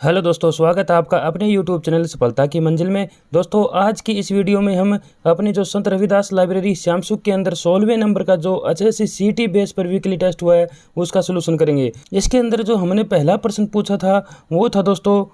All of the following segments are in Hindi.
हेलो दोस्तों, स्वागत है आपका अपने YouTube चैनल सफलता की मंजिल में। दोस्तों, आज की इस वीडियो में हम अपनी जो संत रविदास लाइब्रेरी श्यामसुख के अंदर 16वें नंबर का जो HSC CT बेस पर वीकली टेस्ट हुआ है उसका सोल्यूशन करेंगे। इसके अंदर जो हमने पहला प्रश्न पूछा था वो था दोस्तों,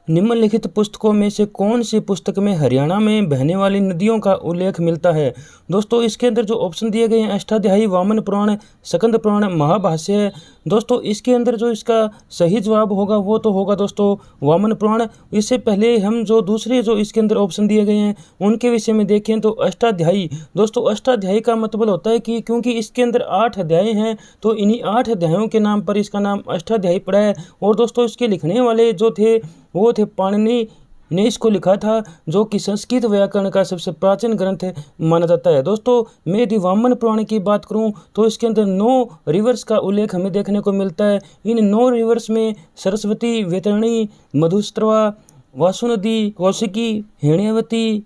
निम्नलिखित पुस्तकों में से कौन सी पुस्तक में हरियाणा में बहने वाली नदियों का उल्लेख मिलता है। दोस्तों, इसके अंदर जो ऑप्शन दिए गए हैं अष्टाध्यायी, वामन पुराण, स्कंद पुराण, महाभाष्य है। दोस्तों, इसके अंदर जो इसका सही जवाब होगा वो तो होगा दोस्तों वामन पुराण। इससे पहले हम जो दूसरे जो इसके अंदर ऑप्शन दिए गए हैं उनके विषय में देखें तो अष्टाध्यायी। दोस्तों, अष्टाध्यायी का मतलब होता है कि क्योंकि इसके अंदर 8 अध्याय हैं तो इन्हीं 8 अध्यायों के नाम पर इसका नाम अष्टाध्यायी पड़ा है। और दोस्तों, इसके लिखने वाले जो थे वो थे पाणिनि ने इसको लिखा था, जो कि संस्कृत व्याकरण का सबसे प्राचीन ग्रंथ माना जाता है। दोस्तों, मैं यदि वामन पुराण की बात करूं तो इसके अंदर 9 रिवर्स का उल्लेख हमें देखने को मिलता है। इन 9 रिवर्स में सरस्वती, वैतरणी, मधुस्रवा, वासुनदी, कौशिकी, हेण्यवती,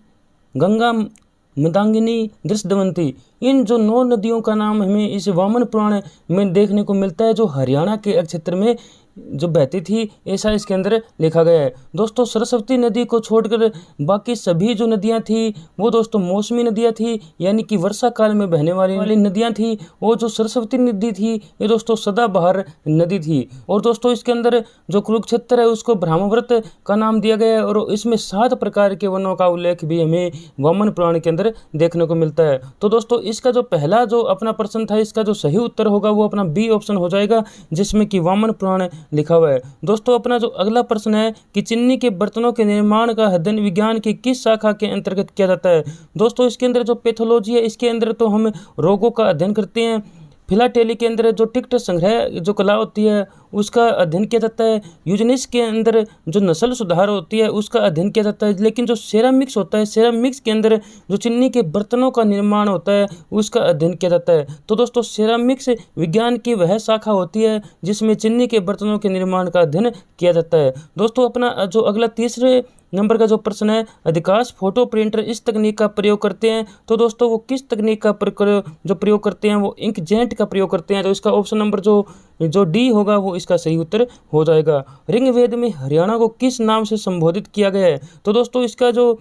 गंगा, मंदाकिनी, दृष्टवंती, इन जो 9 नदियों का नाम हमें इस वामन पुराण में देखने को मिलता है, जो हरियाणा के क्षेत्र में जो बहती थी, ऐसा इसके अंदर लिखा गया है। दोस्तों, सरस्वती नदी को छोड़कर बाकी सभी जो नदियां थी वो दोस्तों मौसमी नदियां थी, यानी कि वर्षा काल में बहने वाली नदियां थी। और जो सरस्वती नदी थी ये दोस्तों सदाबहार नदी थी। और दोस्तों, इसके अंदर जो कुरुक्षेत्र है उसको ब्रह्मव्रत का नाम दिया गया है और इसमें 7 प्रकार के वनों का उल्लेख भी हमें वामन पुराण के अंदर देखने को मिलता है। तो दोस्तों, इसका जो पहला जो अपना प्रश्न था इसका जो सही उत्तर होगा वो अपना बी ऑप्शन हो जाएगा, जिसमें कि वामन पुराण लिखा हुआ है। दोस्तों, अपना जो अगला प्रश्न है कि चीनी के बर्तनों के निर्माण का अध्ययन विज्ञान की किस शाखा के अंतर्गत किया जाता है। दोस्तों, इसके अंदर जो पैथोलॉजी है इसके अंदर तो हम रोगों का अध्ययन करते हैं। फिलाटेली के अंदर जो टिकट संग्रह जो कला होती है उसका अध्ययन किया जाता है। यूजेनिक्स के अंदर जो नस्ल सुधार होती है उसका अध्ययन किया जाता है। लेकिन जो सेरामिक्स होता है, सेरामिक्स के अंदर जो चीनी के बर्तनों का निर्माण होता है उसका अध्ययन किया जाता है। तो दोस्तों, सेरामिक्स विज्ञान की वह शाखा होती है जिसमें चीनी के बर्तनों के निर्माण का अध्ययन किया जाता है। दोस्तों, अपना जो अगला तीसरे नंबर का जो प्रश्न है, अधिकांश फोटो प्रिंटर इस तकनीक का प्रयोग करते हैं। तो दोस्तों, वो किस तकनीक का जो प्रयोग करते हैं वो इंकजेट का प्रयोग करते हैं। तो इसका ऑप्शन नंबर जो डी होगा वो इसका सही उत्तर हो जाएगा। ऋग्वेद में हरियाणा को किस नाम से संबोधित किया गया है। तो दोस्तों, इसका जो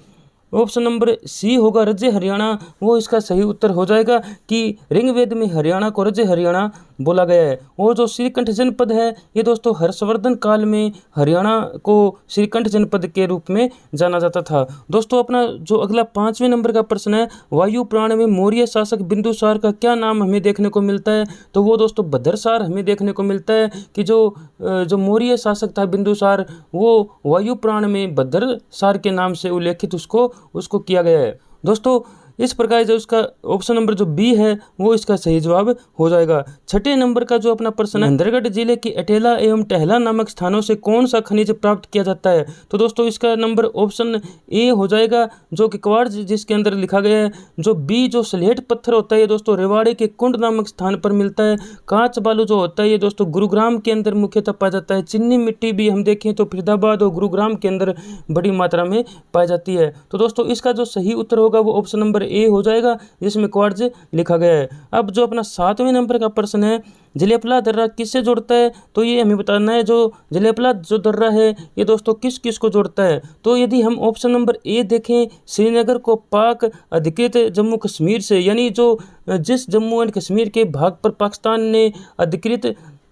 ऑप्शन नंबर सी होगा राज्य हरियाणा, वो इसका सही उत्तर हो जाएगा कि ऋग्वेद में हरियाणा को राज्य हरियाणा बोला गया है। और जो श्रीकंठ जनपद है ये दोस्तों हर्षवर्धन काल में हरियाणा को श्रीकंठ जनपद के रूप में जाना जाता था। दोस्तों, अपना जो अगला 5वें नंबर का प्रश्न है, वायु पुराण में मौर्य शासक बिंदुसार का क्या नाम हमें देखने को मिलता है। तो वो दोस्तों भद्रसार हमें देखने को मिलता है कि जो मौर्य शासक था बिंदुसार, वो वायु पुराण में भद्रसार के नाम से उल्लेखित उसको किया गया है। दोस्तों, इस प्रकार जो उसका ऑप्शन नंबर जो बी है वो इसका सही जवाब हो जाएगा। 6ठे नंबर का जो अपना प्रश्न है, महेंद्रगढ़ जिले की अटेला एवं टहला नामक स्थानों से कौन सा खनिज प्राप्त किया जाता है। तो दोस्तों, इसका नंबर ऑप्शन ए हो जाएगा, जो कि क्वार्ट्ज जिसके अंदर लिखा गया है। जो बी जो स्लेट पत्थर होता है ये दोस्तों रेवाड़े के कुंड नामक स्थान पर मिलता है। कांच बालू जो होता है ये दोस्तों गुरुग्राम के अंदर मुख्यतः पाया जाता है। चीनी मिट्टी भी हम देखें तो फरीदाबाद और गुरुग्राम के अंदर बड़ी मात्रा में पाई जाती है। तो दोस्तों, इसका जो सही उत्तर होगा वो ऑप्शन नंबर ए हो जाएगा, जिसमें क्वार्ट्ज लिखा गया है। अब जो अपना 7वें नंबर का प्रश्न है, जलेपला दर्रा किससे जोड़ता है। तो ये हमें बताना है, जो जलेपला जो दर्रा है ये दोस्तों किस किस को जोड़ता है। तो यदि हम ऑप्शन नंबर ए देखें, श्रीनगर को पाक अधिकृत जम्मू कश्मीर से, यानी जो जिस जम्मू एंड कश्मीर के भाग पर पाकिस्तान ने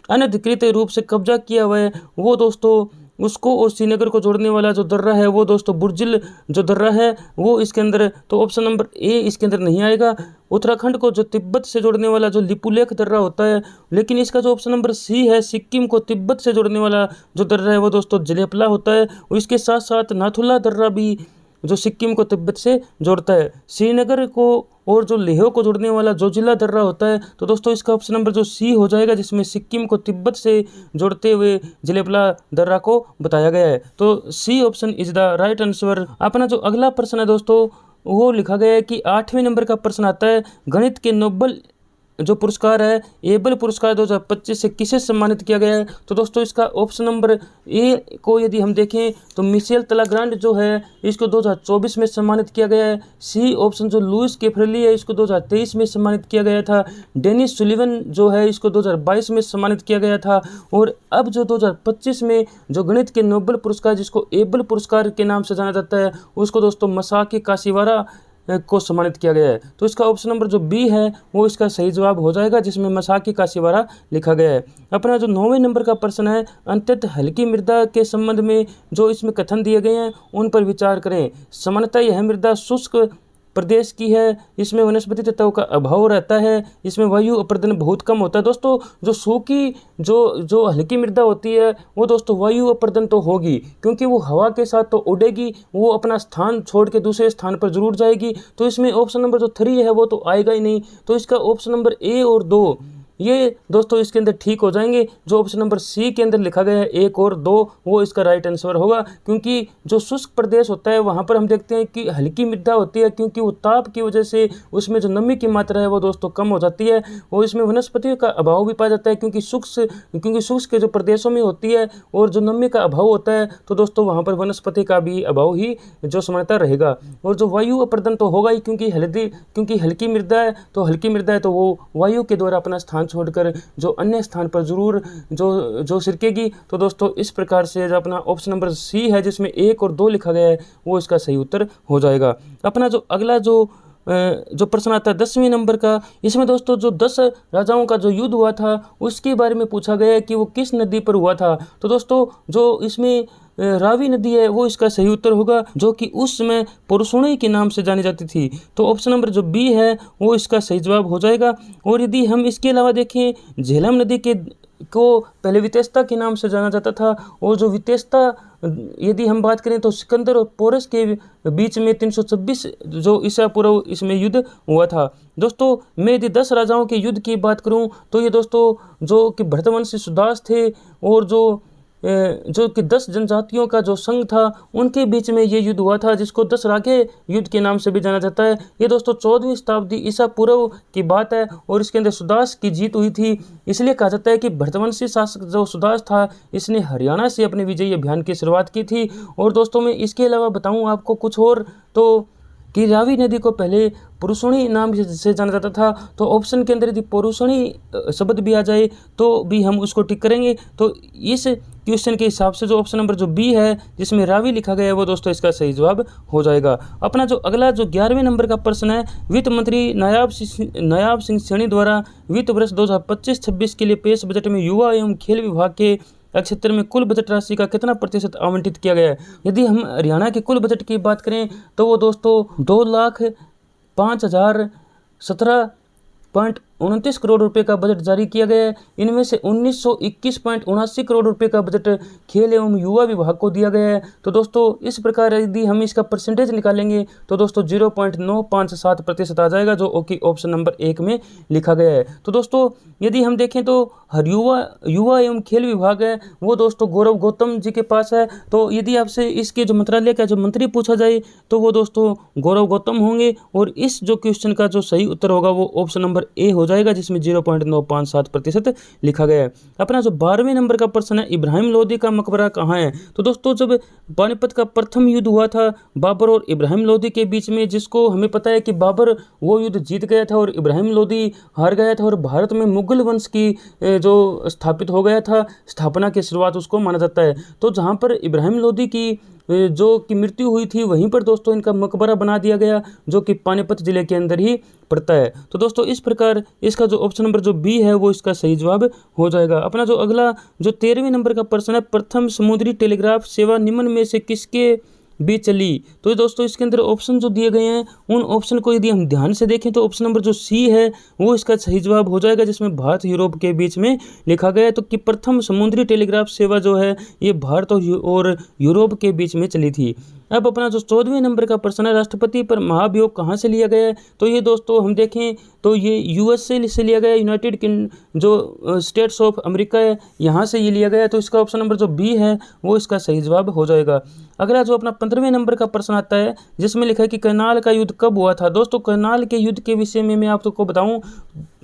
अनधिकृत रूप से कब्जा किया हुआ है वो दोस्तों उसको और श्रीनगर को जोड़ने वाला जो दर्रा है वो दोस्तों बुर्जिल जो दर्रा है वो इसके अंदर, तो ऑप्शन नंबर ए इसके अंदर नहीं आएगा। उत्तराखंड को जो तिब्बत से जोड़ने वाला जो लिपुलेख दर्रा होता है, लेकिन इसका जो ऑप्शन नंबर सी है, सिक्किम को तिब्बत से जोड़ने वाला जो दर्रा है वो दोस्तों जलेपला होता है। और इसके साथ साथ नाथुला दर्रा भी जो सिक्किम को तिब्बत से जोड़ता है। श्रीनगर को और जो लेह को जोड़ने वाला जोजिला दर्रा होता है। तो दोस्तों, इसका ऑप्शन नंबर जो सी हो जाएगा, जिसमें सिक्किम को तिब्बत से जोड़ते हुए जलेपला दर्रा को बताया गया है। तो C option is the right answer. अपना जो अगला प्रश्न है दोस्तों वो लिखा गया है कि 8वें नंबर का प्रश्न आता है, गणित के नोबेल जो पुरस्कार है एबल पुरस्कार 2025 से किसे सम्मानित किया गया है? तो दोस्तों इसका ऑप्शन नंबर ए को यदि हम देखें तो मिशेल तलाग्रांड जो है इसको 2024 में सम्मानित किया गया है। सी ऑप्शन जो लुइस कैफ्रेली है इसको 2023 में सम्मानित किया गया था। डेनिस सुलिवन जो है इसको 2022 में सम्मानित किया गया था। और अब जो 2025 में जो गणित के नोबेल पुरस्कार जिसको एबल पुरस्कार के नाम से जाना जाता है उसको दोस्तों मसाकी काशिवारा को सम्मानित किया गया है। तो इसका ऑप्शन नंबर जो बी है वो इसका सही जवाब हो जाएगा, जिसमें मसाकी काशिवारा लिखा गया है। अपना जो 9वें नंबर का प्रश्न है, अत्यंत हल्की मृदा के संबंध में जो इसमें कथन दिए गए हैं उन पर विचार करें। सामान्यतः यह मृदा शुष्क प्रदेश की है, इसमें वनस्पति तत्वों का अभाव रहता है, इसमें वायु अपर्दन बहुत कम होता है। दोस्तों जो सूखी जो हल्की मृदा होती है वो दोस्तों वायु अपर्दन तो होगी, क्योंकि वो हवा के साथ तो उड़ेगी, वो अपना स्थान छोड़ के दूसरे स्थान पर जरूर जाएगी। तो इसमें ऑप्शन नंबर जो 3 है वो तो आएगा ही नहीं। तो इसका ऑप्शन नंबर ए और 2 ये दोस्तों इसके अंदर ठीक हो जाएंगे। जो ऑप्शन नंबर सी के अंदर लिखा गया है 1 और 2 वो इसका राइट आंसर होगा, क्योंकि जो शुष्क प्रदेश होता है वहाँ पर हम देखते हैं कि हल्की मृदा होती है, क्योंकि वो ताप की वजह से उसमें जो नमी की मात्रा है वो दोस्तों कम हो जाती है और इसमें वनस्पतियों का अभाव भी पाया जाता है, क्योंकि शुष्क के जो प्रदेशों में होती है और जो नमी का अभाव होता है तो दोस्तों वहाँ पर वनस्पति का भी अभाव ही जो समानता रहेगा। और जो वायु अपर्दन तो होगा ही, क्योंकि हल्की मृदा है तो वो वायु के द्वारा अपना स्थान छोड़कर जो अन्य स्थान पर जरूर जो सिरकेगी। तो दोस्तों इस प्रकार से जो अपना ऑप्शन नंबर सी है जिसमें 1 और 2 लिखा गया है वो इसका सही उत्तर हो जाएगा। अपना जो अगला जो प्रश्न आता है 10वें नंबर का, इसमें दोस्तों जो 10 राजाओं का जो युद्ध हुआ था उसके बारे में पूछा गया है कि वो किस नदी पर हुआ था। तो दोस्तों जो इसमें रावी नदी है वो इसका सही उत्तर होगा, जो कि उस समय पुरुषोणी के नाम से जानी जाती थी। तो ऑप्शन नंबर जो बी है वो इसका सही जवाब हो जाएगा। और यदि हम इसके अलावा देखें, झेलम नदी को पहले वितेस्ता के नाम से जाना जाता था, और जो वितेस्ता यदि हम बात करें तो सिकंदर और पोरस के बीच में 326 जो ईसा पूर्व इसमें युद्ध हुआ था। दोस्तों मैं यदि 10 राजाओं के युद्ध की बात करूं तो ये दोस्तों जो कि भरतवंशी सुदास थे और जो कि 10 जनजातियों का जो संघ था उनके बीच में ये युद्ध हुआ था, जिसको 10 रागे युद्ध के नाम से भी जाना जाता है। ये दोस्तों 14वीं शताब्दी ईसा पूर्व की बात है और इसके अंदर सुदास की जीत हुई थी। इसलिए कहा जाता है कि भरतवंशी शासक जो सुदास था इसने हरियाणा से अपने विजयी अभियान की शुरुआत की थी। और दोस्तों मैं इसके अलावा बताऊँ आपको कुछ और, तो कि रावी नदी को पहले पुरुषोणी नाम से जाना जाता था। तो ऑप्शन के अंदर यदि पुरुषोणी शब्द भी आ जाए तो भी हम उसको टिक करेंगे। तो इस क्वेश्चन के हिसाब से जो ऑप्शन नंबर जो बी है जिसमें रावी लिखा गया है वो दोस्तों इसका सही जवाब हो जाएगा। अपना जो अगला जो 11वें नंबर का प्रश्न है, वित्त मंत्री नायाब सिंह सैनी द्वारा वित्त वर्ष 2025-26 के लिए पेश बजट में युवा एवं खेल विभाग के क्षेत्र में कुल बजट राशि का कितना प्रतिशत आवंटित किया गया है। यदि हम हरियाणा के कुल बजट की बात करें तो वो दोस्तों 2,05,017.29 करोड़ रुपए का बजट जारी किया गया है। इनमें से 1921.79 करोड़ रुपए का बजट खेल एवं युवा विभाग को दिया गया है। तो दोस्तों इस प्रकार यदि हम इसका परसेंटेज निकालेंगे तो दोस्तों 0.957% आ जाएगा, जो कि ऑप्शन नंबर 1 में लिखा गया है। तो दोस्तों यदि हम देखें तो हर युवा एवं खेल विभाग है वो दोस्तों गौरव गौतम जी के पास है। तो यदि आपसे इसके जो मंत्रालय का जो मंत्री पूछा जाए तो वो दोस्तों गौरव गौतम होंगे। और इस जो क्वेश्चन का जो सही उत्तर होगा वो ऑप्शन नंबर ए हो जाएगा, जिसमें 0.957% लिखा गया है। अपना जो 12वें नंबर का प्रश्न है, इब्राहिम लोदी का मकबरा कहाँ है। तो दोस्तों जब पानीपत का प्रथम युद्ध हुआ था बाबर और इब्राहिम लोदी के बीच में, जिसको हमें पता है कि बाबर वो युद्ध जीत गया था और इब्राहिम लोदी हार गया था, और भारत में मुगल वंश की जो स्थापित हो गया था, स्थापना की शुरुआत उसको माना जाता है। तो जहाँ पर इब्राहिम लोदी की जो की मृत्यु हुई थी वहीं पर दोस्तों इनका मकबरा बना दिया गया, जो कि पानीपत जिले के अंदर ही पड़ता है। तो दोस्तों इस प्रकार इसका जो ऑप्शन नंबर जो बी है वो इसका सही जवाब हो जाएगा। अपना जो अगला जो 13वें नंबर का प्रश्न है, प्रथम समुद्री टेलीग्राफ सेवा निम्न में से किसके भी चली। तो दोस्तों इसके अंदर ऑप्शन जो दिए गए हैं उन ऑप्शन को यदि हम ध्यान से देखें तो ऑप्शन नंबर जो सी है वो इसका सही जवाब हो जाएगा, जिसमें भारत यूरोप के बीच में लिखा गया है। तो कि प्रथम समुद्री टेलीग्राफ सेवा जो है ये भारत और यूरोप के बीच में चली थी। अब अपना जो 14वें नंबर का प्रश्न है, राष्ट्रपति पर महाभियोग कहाँ से लिया गया है। तो ये दोस्तों हम देखें तो ये यूएसए से लिया गया है, यूनाइटेड जो स्टेट्स ऑफ अमेरिका है यहाँ से ये लिया गया है। तो इसका ऑप्शन नंबर जो बी है वो इसका सही जवाब हो जाएगा। अगला जो अपना 15वें नंबर का प्रश्न आता है जिसमें लिखा है कि करनाल का युद्ध कब हुआ था। दोस्तों करनाल के युद्ध के विषय में मैं आपको बताऊं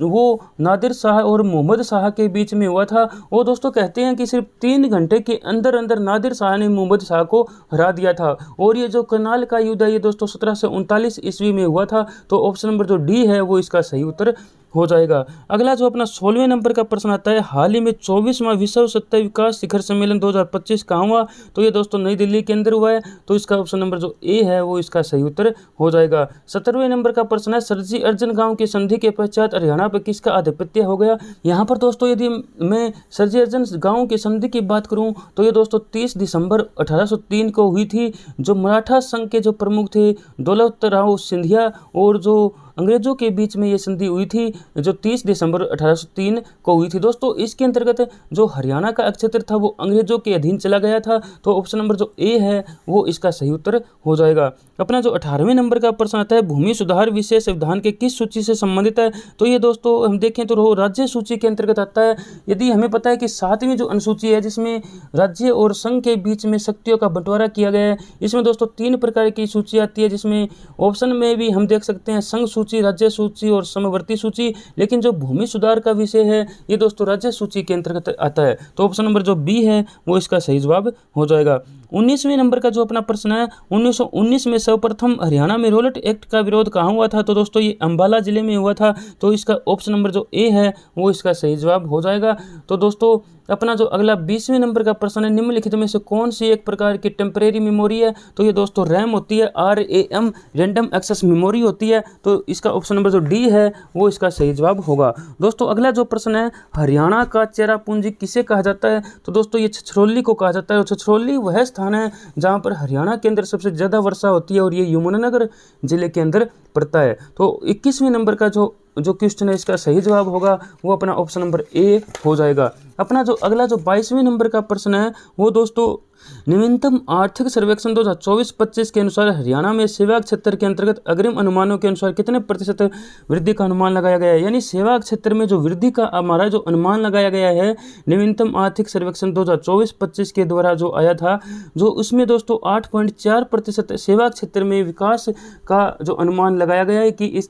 वो नादिर शाह और मोहम्मद शाह के बीच में हुआ था। वो दोस्तों कहते हैं कि सिर्फ 3 घंटे के अंदर अंदर नादिर शाह ने मोहम्मद शाह को हरा दिया था। और ये जो करनाल का युद्ध है ये दोस्तों 1739 ईस्वी में हुआ था। तो ऑप्शन नंबर जो डी है वो इसका सही उत्तर हो जाएगा। अगला जो अपना 16वें नंबर का प्रश्न आता है, हाल ही में 24वां विश्व सतत विकास शिखर सम्मेलन 2025 कहाँ हुआ? तो ये दोस्तों नई दिल्ली के अंदर हुआ है। तो इसका ऑप्शन नंबर जो ए है वो इसका सही उत्तर हो जाएगा। 17वें नंबर का प्रश्न है, सरजी अर्जन गांव की संधि के पश्चात हरियाणा पर किसका आधिपत्य हो गया? यहाँ पर दोस्तों यदि मैं सरजी अर्जन गांव की संधि की बात करूँ तो ये दोस्तों 30 दिसंबर 1803 को हुई थी। जो मराठा संघ के जो प्रमुख थे दौलत राव सिंधिया और जो अंग्रेजों के बीच में ये संधि हुई थी जो 30 दिसंबर 1803 को हुई थी। दोस्तों इसके अंतर्गत जो हरियाणा का क्षेत्र था वो अंग्रेजों के अधीन चला गया था। तो ऑप्शन नंबर जो ए है वो इसका सही उत्तर हो जाएगा। अपना जो 18वें नंबर का प्रश्न आता है, भूमि सुधार विशेष विधान के किस सूची से संबंधित है? तो ये दोस्तों हम देखें तो राज्य सूची के अंतर्गत आता है। यदि हमें पता है कि 7वीं जो अनुसूची है जिसमें राज्य और संघ के बीच में शक्तियों का बंटवारा किया गया है, इसमें दोस्तों 3 प्रकार की सूची आती है, जिसमें ऑप्शन में भी हम देख सकते हैं संघ सूची, राज्य सूची और समवर्ती सूची। लेकिन जो भूमि सुधार का विषय है ये दोस्तों राज्य सूची के अंतर्गत आता है। तो ऑप्शन नंबर जो बी है वो इसका सही जवाब हो जाएगा। 19वें नंबर का जो अपना प्रश्न है, 1919 में सर्वप्रथम हरियाणा में रोलट एक्ट का विरोध कहाँ हुआ था? तो दोस्तों ये अंबाला जिले में हुआ था। तो इसका ऑप्शन नंबर जो ए है वो इसका सही जवाब हो जाएगा। तो दोस्तों अपना जो अगला 20वें नंबर का प्रश्न है, निम्नलिखित में से कौन सी एक प्रकार की टेम्परेरी मेमोरी है? तो ये दोस्तों रैम होती है, RAM रैंडम एक्सेस मेमोरी होती है। तो इसका ऑप्शन नंबर जो डी है वो इसका सही जवाब होगा। दोस्तों अगला जो प्रश्न है, हरियाणा का चेरापूंजी किसे कहा जाता है? तो दोस्तों ये छछरौली को कहा जाता है। छछरौली वह स्थान है जहाँ पर हरियाणा के अंदर सबसे ज़्यादा वर्षा होती है और ये यमुनानगर जिले के अंदर पड़ता है। तो 21वें नंबर का जो क्वेश्चन है इसका सही जवाब होगा वो अपना ऑप्शन नंबर ए हो जाएगा। अपना जो अगला जो 22वें नंबर का प्रश्न है वो दोस्तों नवीनतम आर्थिक सर्वेक्षण 2024-25 के अनुसार हरियाणा में सेवा क्षेत्र के अंतर्गत अग्रिम अनुमानों के अनुसार कितने प्रतिशत वृद्धि का अनुमान लगाया गया है? यानी सेवा क्षेत्र में जो वृद्धि का हमारा जो अनुमान लगाया गया है नवीनतम आर्थिक सर्वेक्षण 2024-25 के द्वारा जो आया था, जो उसमें दोस्तों 8.4% सेवा क्षेत्र में विकास का जो अनुमान लगाया गया है कि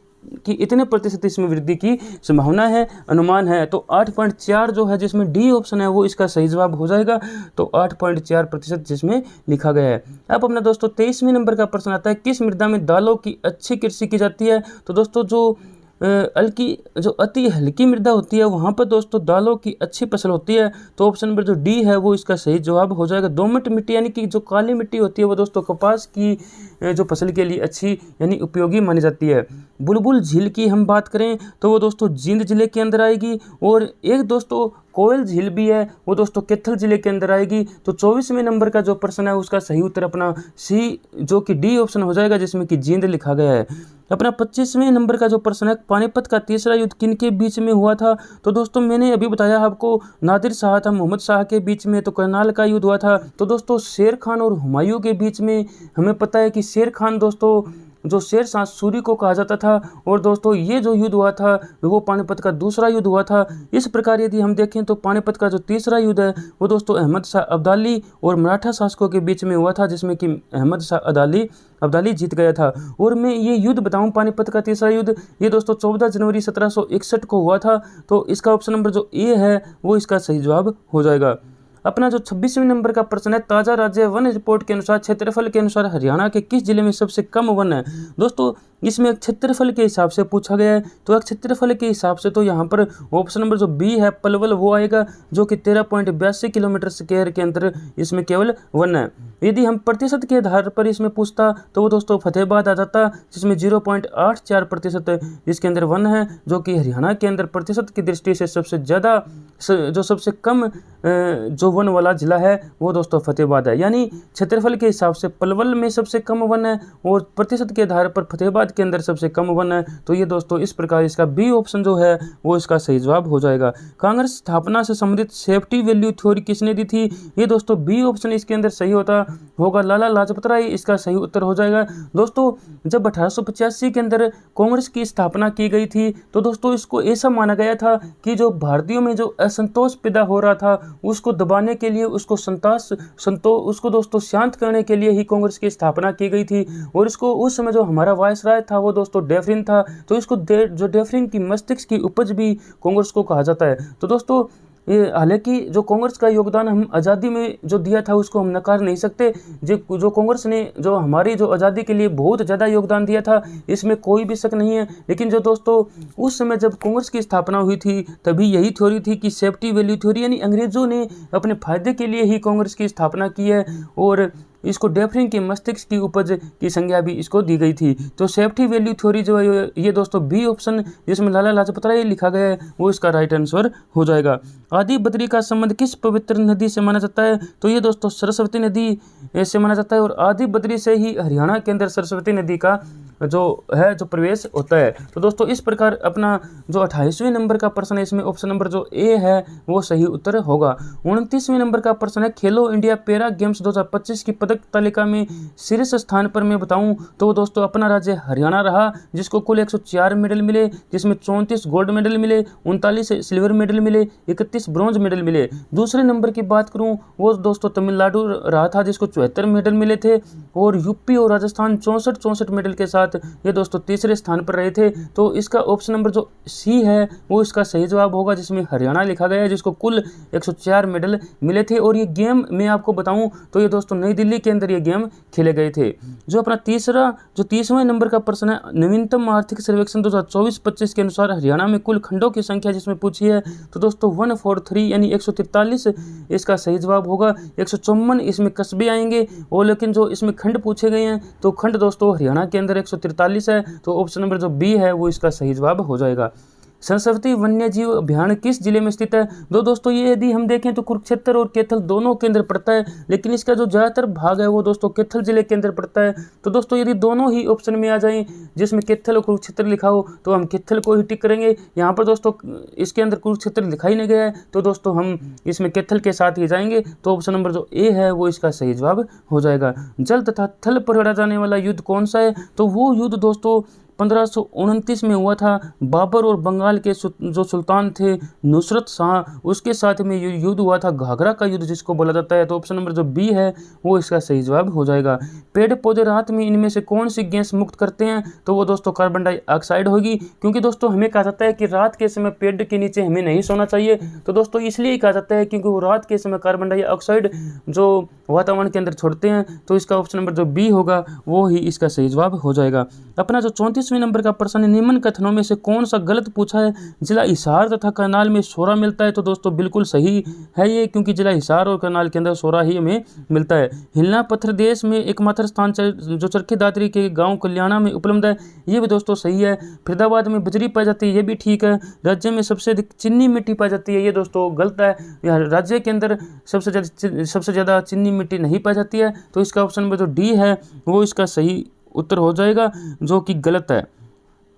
इतने प्रतिशत इसमें वृद्धि की संभावना है, अनुमान है। तो 8.4 जो है जिसमें डी ऑप्शन है वो इसका सही जवाब हो जाएगा। तो 8.4% जिसमें लिखा गया है। अब अपना दोस्तों 23वें नंबर का प्रश्न आता है, किस मृदा में दालों की अच्छी कृषि की जाती है? तो दोस्तों जो अति हल्की मृदा होती है वहाँ पर दोस्तों दालों की अच्छी फसल होती है। तो ऑप्शन नंबर जो डी है वो इसका सही जवाब हो जाएगा। दोमट मिट्टी यानी कि जो काली मिट्टी होती है वो दोस्तों कपास की जो फसल के लिए अच्छी यानी उपयोगी मानी जाती है। बुलबुल झील की हम बात करें तो वो दोस्तों जींद जिले के अंदर आएगी। और एक दोस्तों कोयल झील भी है वो दोस्तों कैथल जिले के अंदर आएगी। तो 24वें नंबर का जो प्रश्न है उसका सही उत्तर अपना सी जो कि डी ऑप्शन हो जाएगा जिसमें कि जींद लिखा गया है। अपना 25वें नंबर का जो प्रश्न है, पानीपत का तीसरा युद्ध किन के बीच में हुआ था? तो दोस्तों मैंने अभी बताया आपको नादिर शाह था मोहम्मद शाह के बीच में। तो करनाल का युद्ध हुआ था। तो दोस्तों शेर खान और हुमायूं के बीच में हमें पता है कि शेर खान दोस्तों जो शेर शाह सूरी को कहा जाता था। और दोस्तों ये जो युद्ध हुआ था वो पानीपत का दूसरा युद्ध हुआ था। इस प्रकार यदि हम देखें तो पानीपत का जो तीसरा युद्ध है वो दोस्तों अहमद शाह अब्दाली और मराठा शासकों के बीच में हुआ था, जिसमें कि अहमद शाह अब्दाली जीत गया था। और मैं ये युद्ध बताऊं, पानीपत का तीसरा युद्ध ये दोस्तों 14 जनवरी 1761 को हुआ था। तो इसका ऑप्शन नंबर जो ए है वो इसका सही जवाब हो जाएगा। अपना जो 26वें नंबर का प्रश्न है, ताज़ा राज्य वन रिपोर्ट के अनुसार क्षेत्रफल के अनुसार हरियाणा के किस जिले में सबसे कम वन है? दोस्तों इसमें क्षेत्रफल के हिसाब से पूछा गया है। तो क्षेत्रफल के हिसाब से तो यहाँ पर ऑप्शन नंबर जो बी है पलवल वो आएगा, जो कि 13.82 किलोमीटर स्क्वायर के अंदर इसमें केवल वन है। यदि हम प्रतिशत के आधार पर इसमें पूछता तो वो दोस्तों फतेहाबाद आ जाता, जिसमें 0.84% इसके अंदर वन है, जो कि हरियाणा के अंदर प्रतिशत की दृष्टि से सबसे ज़्यादा जो सबसे कम जो वन वाला जिला है वो दोस्तों फतेहाबाद है। यानी क्षेत्रफल के हिसाब से पलवल में सबसे कम वन है और प्रतिशत के आधार पर फतेहाबाद के अंदर सबसे कम वन है। तो ये दोस्तों इस प्रकार इसका बी ऑप्शन जो है वो इसका सही जवाब हो जाएगा। कांग्रेस स्थापना से संबंधित सेफ्टी वैल्यू थ्योरी किसने दी थी? ये दोस्तों बी ऑप्शन इसके अंदर सही होगा, लाला लाजपत राय इसका सही उत्तर हो जाएगा। दोस्तों जब 1885 के अंदर कांग्रेस की स्थापना की गई थी तो दोस्तों इसको ऐसा माना गया था कि जो भारतीयों में जो असंतोष पैदा हो रहा था उसको दबाने दबाने के लिए, उसको दोस्तों शांत करने के लिए ही कांग्रेस की स्थापना की गई थी। और इसको उस समय जो हमारा वायसराय था वो दोस्तों डेफरिन था, तो इसको जो डेफरिन की मस्तिष्क की उपज भी कांग्रेस को कहा जाता है। तो दोस्तों ये हालांकि जो कांग्रेस का योगदान हम आज़ादी में जो दिया था उसको हम नकार नहीं सकते। जो कांग्रेस ने जो हमारी जो आज़ादी के लिए बहुत ज़्यादा योगदान दिया था, इसमें कोई भी शक नहीं है। लेकिन जो दोस्तों उस समय जब कांग्रेस की स्थापना हुई थी तभी यही थ्योरी थी कि सेफ्टी वैल्यू थ्योरी, यानी अंग्रेजों ने अपने फायदे के लिए ही कांग्रेस की स्थापना की है और इसको डेफरिन के मस्तिष्क की उपज की संज्ञा भी इसको दी गई थी। तो सेफ्टी वैल्यू थ्योरी जो है ये दोस्तों बी ऑप्शन जिसमें लाला लाजपत राय लिखा गया है वो इसका राइट आंसर हो जाएगा। आदि बद्री का संबंध किस पवित्र नदी से माना जाता है? तो ये दोस्तों सरस्वती नदी से माना जाता है और आदि बद्री से ही हरियाणा के अंदर सरस्वती नदी का जो प्रवेश होता है। तो दोस्तों इस प्रकार अपना जो 28वें नंबर का प्रश्न है इसमें ऑप्शन नंबर जो ए है वो सही उत्तर होगा। 29वें नंबर का प्रश्न है खेलो इंडिया पैरा गेम्स 2025 की पदक तालिका में शीर्ष स्थान पर मैं बताऊं तो दोस्तों अपना राज्य हरियाणा रहा, जिसको कुल 104 मेडल मिले, जिसमें 34 गोल्ड मेडल मिले, 39 सिल्वर मेडल मिले, 31 ब्रॉन्ज मेडल मिले। दूसरे नंबर की बात करूं वो दोस्तों तमिलनाडु रहा था, जिसको 74 मेडल मिले थे और यूपी और राजस्थान 64 मेडल के साथ ये दोस्तों तीसरे स्थान पर रहे थे। तो इसका ऑप्शन नंबर जो सी है वो इसका सही जवाब होगा, जिसमें हरियाणा लिखा गया है, जिसको कुल 104 मेडल मिले थे। और ये गेम मैं आपको बताऊं तो ये दोस्तों नई दिल्ली के अंदर ये गेम खेले गए थे। जो अपना 30वां नंबर का प्रश्न है नवीनतम आर्थिक सर्वेक्षण 2024-25 के अनुसार हरियाणा में कुल खंडों की संख्या जिसमें पूछी है तो दोस्तों 143 यानी 143 इसका सही जवाब होगा। 154 इसमें कस्बे आएंगे और लेकिन जो इसमें खंड पूछे गए हैं तो खंड दोस्तों हरियाणा के अंदर 143 है। तो ऑप्शन नंबर जो बी है वो इसका सही जवाब हो जाएगा। सरस्वती वन्यजीव अभ्यारण्य किस जिले में स्थित है? दोस्तों ये यदि हम देखें तो कुरुक्षेत्र और कैथल दोनों के अंदर पड़ता है, लेकिन इसका जो ज़्यादातर भाग है वो दोस्तों कैथल जिले के अंदर पड़ता है। तो दोस्तों यदि दोनों ही ऑप्शन में आ जाएं जिसमें कैथल और कुरुक्षेत्र लिखा हो तो हम कैथल को ही टिक करेंगे। यहाँ पर दोस्तों इसके अंदर कुरुक्षेत्र दिखाई नहीं गया है तो दोस्तों हम इसमें कैथल के साथ ही जाएंगे। तो ऑप्शन नंबर जो ए है वो इसका सही जवाब हो जाएगा। जल तथा थल पर लड़ा जाने वाला युद्ध कौन सा है? तो वो युद्ध दोस्तों 1529 में हुआ था। बाबर और बंगाल के जो सुल्तान थे नुसरत शाह उसके साथ में युद्ध हुआ था, घाघरा का युद्ध जिसको बोला जाता है। तो ऑप्शन नंबर जो बी है वो इसका सही जवाब हो जाएगा। पेड़ पौधे रात में इनमें से कौन सी गैस मुक्त करते हैं? तो वो दोस्तों कार्बन डाइऑक्साइड होगी, क्योंकि दोस्तों हमें कहा जाता है कि रात के समय पेड़ के नीचे हमें नहीं सोना चाहिए। तो दोस्तों इसलिए कहा जाता है क्योंकि वो रात के समय कार्बन डाइऑक्साइड जो वातावरण के अंदर छोड़ते हैं। तो इसका ऑप्शन नंबर जो बी होगा वो ही इसका सही जवाब हो जाएगा। अपना जो 34वें नंबर का प्रश्न है निम्न कथनों में से कौन सा गलत पूछा है? जिला हिसार तथा करनाल में सोरा मिलता है। तो दोस्तों बिल्कुल सही है ये, क्योंकि जिला हिसार और करनाल के अंदर सोरा ही हमें मिलता है। हिलना पत्थर देश में एकमात्र स्थान जो चरखी दादरी के गांव कल्याणा में उपलब्ध है, ये भी दोस्तों सही है। फरीदाबाद में बजरी पाई जाती है, ये भी ठीक है। राज्य में सबसे अधिक चीनी मिट्टी पाई जाती है, ये दोस्तों गलत है। राज्य के अंदर सबसे ज़्यादा चीनी मिट्टी नहीं पाई जाती है। तो इसका ऑप्शन नंबर जो डी है वो इसका सही उत्तर हो जाएगा, जो कि गलत है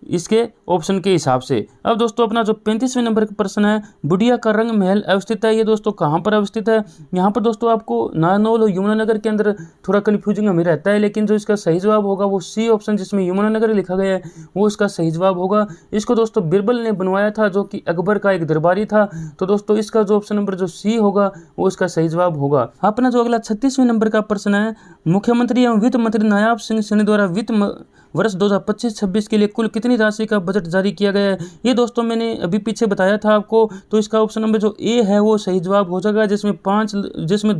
इसके ऑप्शन के हिसाब से। अब दोस्तों अपना जो 35वें नंबर का प्रश्न है बुढ़िया का रंग महल अवस्थित है, ये दोस्तों कहाँ पर अवस्थित है? यहाँ पर दोस्तों आपको नारनौल और यमुनानगर के अंदर थोड़ा कन्फ्यूजिंग हमें रहता है, लेकिन जो इसका सही जवाब होगा वो सी ऑप्शन जिसमें यमुनानगर लिखा गया है वो इसका सही जवाब होगा। इसको दोस्तों बिरबल ने बनवाया था जो कि अकबर का एक दरबारी था। तो दोस्तों इसका जो ऑप्शन नंबर जो सी होगा वो इसका सही जवाब होगा। अपना जो अगला 36वें नंबर का प्रश्न है मुख्यमंत्री एवं वित्त मंत्री नायाब सिंह सैनी द्वारा वित्त वर्ष 2025-26 के लिए कुल कितनी राशि का बजट जारी किया गया है? ये दोस्तों मैंने अभी पीछे बताया था आपको। तो इसका ऑप्शन नंबर जो ए है वो सही जवाब हो जाएगा, जिसमें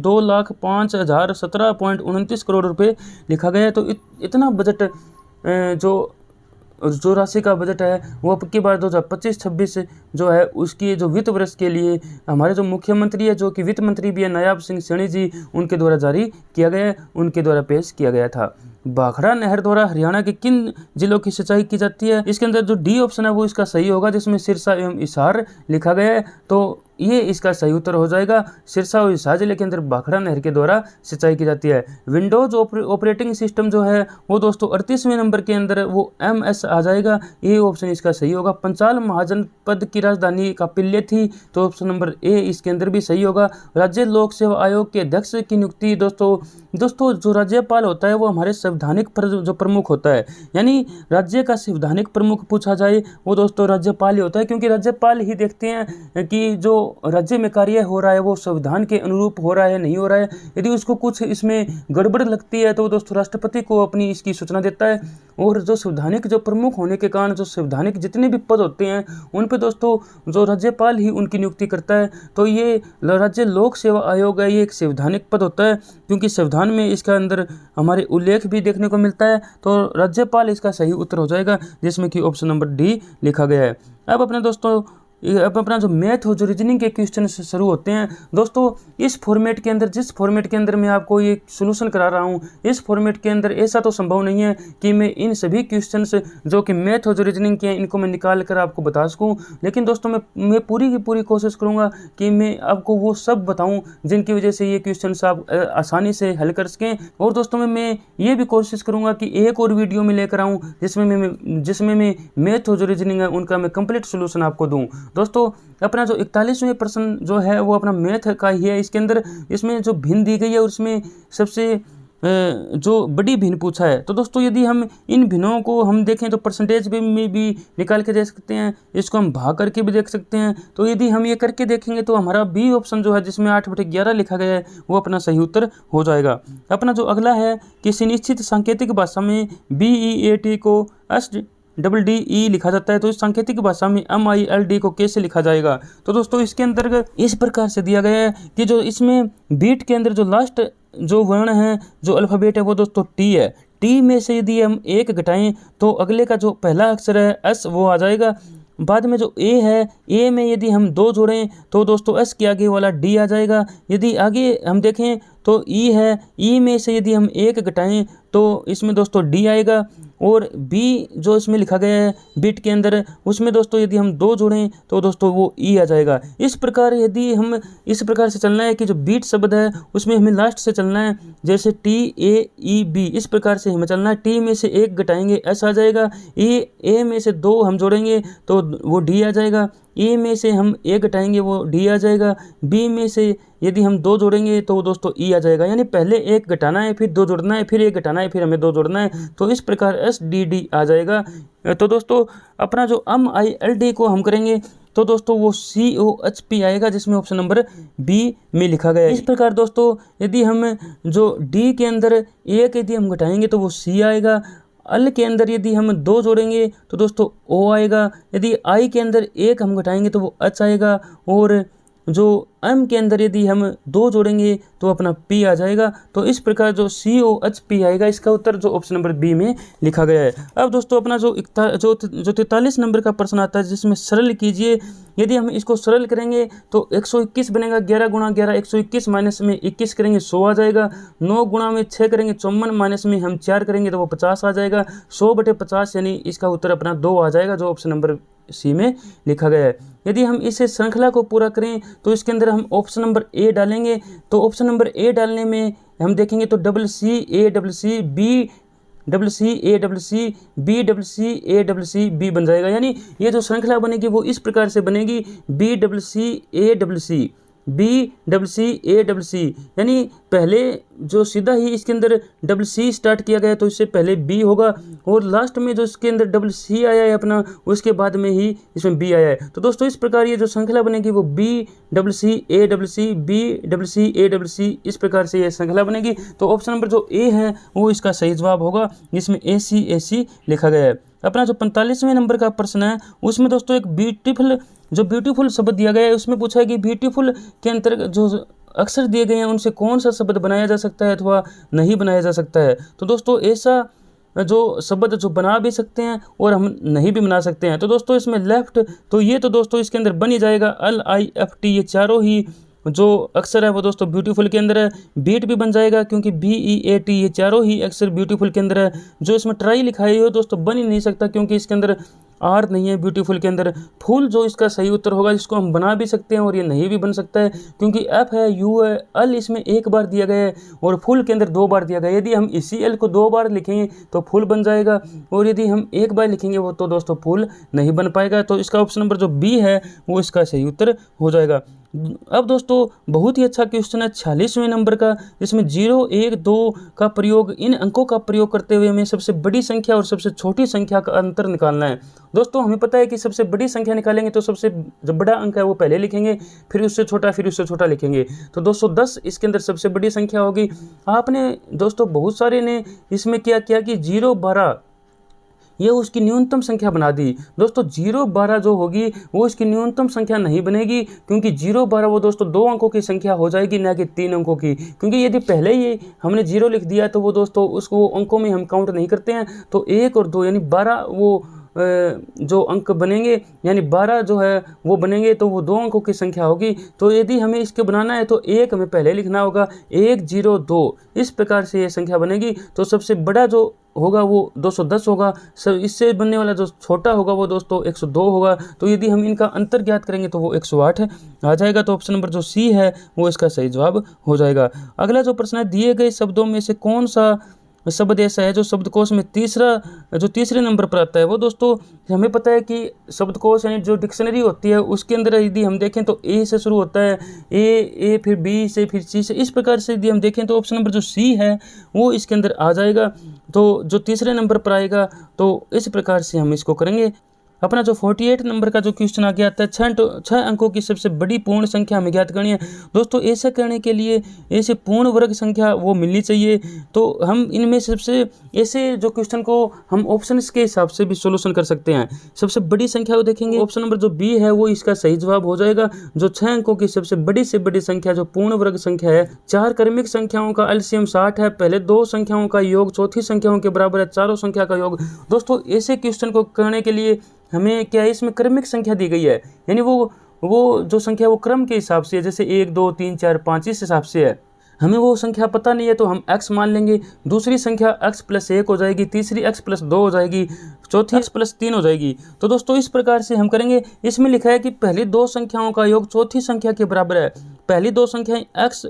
2,05,017.29 करोड़ रुपए लिखा गया है। तो इतना बजट जो राशि का बजट है वो अब की बार 2025-26 जो है उसकी जो वित्त वर्ष के लिए हमारे जो मुख्यमंत्री है जो कि वित्त मंत्री भी है नायाब सिंह सैनी जी, उनके द्वारा जारी किया गया है, उनके द्वारा पेश किया गया था। भाखड़ा नहर द्वारा हरियाणा के किन जिलों की सिंचाई की जाती है? इसके अंदर जो डी ऑप्शन है वो इसका सही होगा, जिसमें सिरसा एवं हिसार लिखा गया है। तो ये इसका सही उत्तर हो जाएगा। सिरसा और हिसार जिले के अंदर भाखड़ा नहर के द्वारा सिंचाई की जाती है। विंडोज ऑपरेटिंग सिस्टम जो है वो दोस्तों 38वें नंबर के अंदर वो MS आ जाएगा, ये ऑप्शन इसका सही होगा। पंचाल महाजनपद की राजधानी कापिल्य थी, तो ऑप्शन नंबर ए इसके अंदर भी सही होगा। राज्य लोक सेवा आयोग के अध्यक्ष की नियुक्ति दोस्तों जो राज्यपाल होता है वो हमारे संवैधानिक जो प्रमुख होता है, यानी राज्य का संवैधानिक प्रमुख पूछा जाए वो दोस्तों राज्यपाल ही होता है, क्योंकि राज्यपाल ही देखते हैं कि जो राज्य में कार्य हो रहा है वो संविधान के अनुरूप हो रहा है नहीं हो रहा है, यदि उसको कुछ इसमें गड़बड़ लगती है तो दोस्तों राष्ट्रपति को अपनी इसकी सूचना देता है। और जो संवैधानिक जो प्रमुख होने के कारण जो संवैधानिक जितने भी पद होते हैं उन पे दोस्तों जो राज्यपाल ही उनकी नियुक्ति करता है। तो ये राज्य लोक सेवा आयोग है, ये एक संवैधानिक पद होता है क्योंकि संविधान में इसका अंदर हमारे उल्लेख भी देखने को मिलता है। तो राज्यपाल इसका सही उत्तर हो जाएगा, जिसमें कि ऑप्शन नंबर डी लिखा गया है। अब अपने दोस्तों अब अपना जो मैथ और जो रीजनिंग के क्वेश्चन शुरू होते हैं दोस्तों, इस फॉर्मेट के अंदर जिस फॉर्मेट के अंदर मैं आपको ये सोल्यूशन करा रहा हूँ, इस फॉर्मेट के अंदर ऐसा तो संभव नहीं है कि मैं इन सभी क्वेश्चंस जो कि मैथ और जो रीजनिंग के हैं इनको मैं निकाल कर आपको बता सकूँ। लेकिन दोस्तों मैं पूरी की पूरी कोशिश करूँगा कि मैं आपको वो सब बताऊँ जिनकी वजह से ये क्वेश्चन आप आसानी से हल कर सकें। और दोस्तों मैं ये भी कोशिश करूँगा कि एक और वीडियो में लेकर आऊँ जिसमें मैं मैथ और जो रीजनिंग है उनका मैं कंप्लीट सोल्यूशन आपको दूँ। दोस्तों अपना जो 41वें प्रश्न जो है वो अपना मैथ का ही है। इसके अंदर इसमें जो भिन्न दी गई है उसमें सबसे जो बड़ी भिन्न पूछा है। तो दोस्तों यदि हम इन भिन्नों को हम देखें तो परसेंटेज में भी निकाल के दे सकते हैं, इसको हम भाग करके भी देख सकते हैं। तो यदि हम ये करके देखेंगे तो हमारा बी ऑप्शन जो है जिसमें 8/11 लिखा गया है वो अपना सही उत्तर हो जाएगा। अपना जो अगला है किसी निश्चित सांकेतिक भाषा में BEAT को SDDE लिखा जाता है, तो इस सांकेतिक भाषा में MILD को कैसे लिखा जाएगा। तो दोस्तों इसके अंतर्गत इस प्रकार से दिया गया है कि जो इसमें बीट के अंदर जो लास्ट जो वर्ण है जो अल्फ़ाबेट है वो दोस्तों टी है। टी में से यदि हम एक घटाएं तो अगले का जो पहला अक्षर है एस वो आ जाएगा। बाद में जो ए है, ए में यदि हम 2 जोड़ें तो दोस्तों एस के आगे वाला डी आ जाएगा। यदि आगे हम देखें तो ई है, ई में से यदि हम एक घटाएं तो इसमें दोस्तों डी आएगा। और बी जो इसमें लिखा गया है बिट के अंदर उसमें दोस्तों यदि हम 2 जोड़ें तो दोस्तों वो ई आ जाएगा। इस प्रकार यदि हम इस प्रकार से चलना है कि जो बीट शब्द है उसमें हमें लास्ट से चलना है, जैसे TAEB इस प्रकार से हमें चलना है। टी में से एक घटाएंगे एस आ जाएगा, ए में से 2 हम जोड़ेंगे तो वो डी आ जाएगा, ए में से हम एक घटाएंगे वो डी आ जाएगा, बी में से यदि हम 2 जोड़ेंगे तो दोस्तों ई आ जाएगा। यानी पहले एक घटाना है फिर 2 जोड़ना है फिर एक घटाना है फिर हमें 2 जोड़ना है, तो इस प्रकार SDD आ जाएगा। तो दोस्तों अपना जो MILD को हम करेंगे तो दोस्तों वो COHP आएगा, जिसमें ऑप्शन नंबर बी में लिखा गया है। इस प्रकार दोस्तों यदि हम जो डी के अंदर एक यदि हम घटाएंगे तो वो सी आएगा, अल के अंदर यदि हम 2 जोड़ेंगे तो दोस्तों ओ आएगा, यदि आई के अंदर एक हम घटाएंगे तो वो एच आएगा, और जो एम के अंदर यदि हम 2 जोड़ेंगे तो अपना पी आ जाएगा। तो इस प्रकार जो COHP आएगा, इसका उत्तर जो ऑप्शन नंबर बी में लिखा गया है। अब दोस्तों अपना जो 43 नंबर का प्रश्न आता है जिसमें सरल कीजिए, यदि हम इसको सरल करेंगे तो 121 बनेगा, 11 गुणा 11 121 माइनस में 21 करेंगे 100 आ जाएगा, 9 गुणा में 6 करेंगे 54 माइनस में हम 4 करेंगे तो वो 50 आ जाएगा, 100/50 यानी इसका उत्तर अपना 2 आ जाएगा जो ऑप्शन नंबर सी में लिखा गया है। यदि हम इसे श्रृंखला को पूरा करें तो इसके अंदर हम ऑप्शन नंबर ए डालेंगे, तो ऑप्शन नंबर ए डालने में हम देखेंगे तो CCACC BCCACC बन जाएगा। यानी ये जो श्रृंखला बनेगी वो इस प्रकार से बनेगी BCCACC यानी पहले जो सीधा ही इसके अंदर CC स्टार्ट किया गया तो इससे पहले B होगा, और लास्ट में जो इसके अंदर CC आया है अपना उसके बाद में ही इसमें B आया है। तो दोस्तों इस प्रकार ये जो श्रृंखला बनेगी वो BCCACC इस प्रकार से ये श्रृंखला बनेगी। तो ऑप्शन नंबर जो ए है वो इसका सही जवाब होगा, जिसमें ACAC लिखा गया है। अपना जो 45वें नंबर का प्रश्न है उसमें दोस्तों एक ब्यूटीफुल शब्द दिया गया है। उसमें पूछा है कि ब्यूटीफुल के अंतर्गत जो अक्षर दिए गए हैं उनसे कौन सा शब्द बनाया जा सकता है अथवा नहीं बनाया जा सकता है। तो दोस्तों ऐसा जो शब्द जो बना भी सकते हैं और हम नहीं भी बना सकते हैं। तो दोस्तों इसमें लेफ्ट, तो ये तो दोस्तों इसके अंदर बन ही जाएगा LIFT, ये चारों ही जो अक्षर है वो दोस्तों ब्यूटीफुल के अंदर है। बीट भी बन जाएगा क्योंकि BEAT ये चारों ही अक्षर ब्यूटीफुल के अंदर है। जो इसमें ट्राई लिखा है ये दोस्तों बन ही नहीं सकता क्योंकि इसके अंदर आर नहीं है ब्यूटीफुल के अंदर। फूल जो इसका सही उत्तर होगा, जिसको हम बना भी सकते हैं और ये नहीं भी बन सकता है क्योंकि एफ है, यू है, अल इसमें एक बार दिया गया है और फुल के अंदर 2 बार दिया गया है। यदि हम इसी एल को 2 बार लिखेंगे तो फुल बन जाएगा, और यदि हम एक बार लिखेंगे वो तो दोस्तों फुल नहीं बन पाएगा। तो इसका ऑप्शन नंबर जो बी है वो इसका सही उत्तर हो जाएगा। अब दोस्तों बहुत ही अच्छा क्वेश्चन है 46वें नंबर का, इसमें 0, 1, 2 का प्रयोग, इन अंकों का प्रयोग करते हुए हमें सबसे बड़ी संख्या और सबसे छोटी संख्या का अंतर निकालना है। दोस्तों हमें पता है कि सबसे बड़ी संख्या निकालेंगे तो सबसे जो बड़ा अंक है वो पहले लिखेंगे, फिर उससे छोटा, फिर उससे छोटा लिखेंगे। तो 210 इसके अंदर सबसे बड़ी संख्या होगी। आपने दोस्तों बहुत सारे ने इसमें क्या किया कि 0, 12 ये उसकी न्यूनतम संख्या बना दी। दोस्तों 0, 12 जो होगी वो इसकी न्यूनतम संख्या नहीं बनेगी, क्योंकि 0, 12 वो दोस्तों 2 अंकों की संख्या हो जाएगी, ना कि 3 अंकों की। क्योंकि यदि पहले ही हमने 0 लिख दिया तो वो दोस्तों उसको अंकों में हम काउंट नहीं करते हैं। तो 1 और 2 यानी 12 वो जो अंक बनेंगे, यानी 12 जो है वो बनेंगे तो वो 2 अंकों की संख्या होगी। तो यदि हमें इसके बनाना है तो 1 हमें पहले लिखना होगा, 1, 0, 2 इस प्रकार से ये संख्या बनेगी। तो सबसे बड़ा जो होगा वो 210 होगा, सब इससे बनने वाला जो छोटा होगा वो दोस्तों 102 होगा। तो यदि हम इनका अंतर ज्ञात करेंगे तो वो 108 आ जाएगा। तो ऑप्शन नंबर जो सी है वो इसका सही जवाब हो जाएगा। अगला जो प्रश्न है, दिए गए शब्दों में से कौन सा शब्द ऐसा है जो शब्दकोश में तीसरे नंबर पर आता है। वो दोस्तों हमें पता है कि शब्दकोश यानी जो डिक्शनरी होती है उसके अंदर यदि हम देखें तो ए से शुरू होता है, ए फिर बी से, फिर सी से, इस प्रकार से यदि हम देखें तो ऑप्शन नंबर जो सी है वो इसके अंदर आ जाएगा। तो जो तीसरे नंबर पर आएगा तो इस प्रकार से हम इसको करेंगे। अपना जो 48 नंबर का जो क्वेश्चन आगे आता है, 6 अंकों की सबसे बड़ी पूर्ण संख्या हमें ज्ञात करनी है। दोस्तों ऐसा करने के लिए ऐसे पूर्ण वर्ग संख्या वो मिलनी चाहिए। तो हम इनमें सबसे ऐसे जो क्वेश्चन को हम ऑप्शंस के हिसाब से भी सोल्यूशन कर सकते हैं। सबसे बड़ी संख्या वो देखेंगे, ऑप्शन नंबर जो बी है वो इसका सही जवाब हो जाएगा। जो 6 अंकों की सबसे बड़ी से बड़ी संख्या जो पूर्ण वर्ग संख्या है, 4 क्रमिक संख्याओं का एलसीएम 60 है, पहले 2 संख्याओं का योग चौथी संख्याओं के बराबर है, चारों संख्या का योग। दोस्तों ऐसे क्वेश्चन को करने के लिए हमें क्या है, इसमें क्रमिक संख्या दी गई है, यानी वो जो संख्या वो क्रम के हिसाब से है, जैसे 1, 2, 3, 4, 5 इस हिसाब से है। हमें वो संख्या पता नहीं है तो हम x मान लेंगे, दूसरी संख्या x + 1 हो जाएगी, तीसरी x + 2 हो जाएगी, चौथी x + 3 हो जाएगी। तो दोस्तों इस प्रकार से हम करेंगे। इसमें लिखा है कि पहली 2 संख्याओं का योग चौथी संख्या के बराबर है। पहली 2 संख्याएं x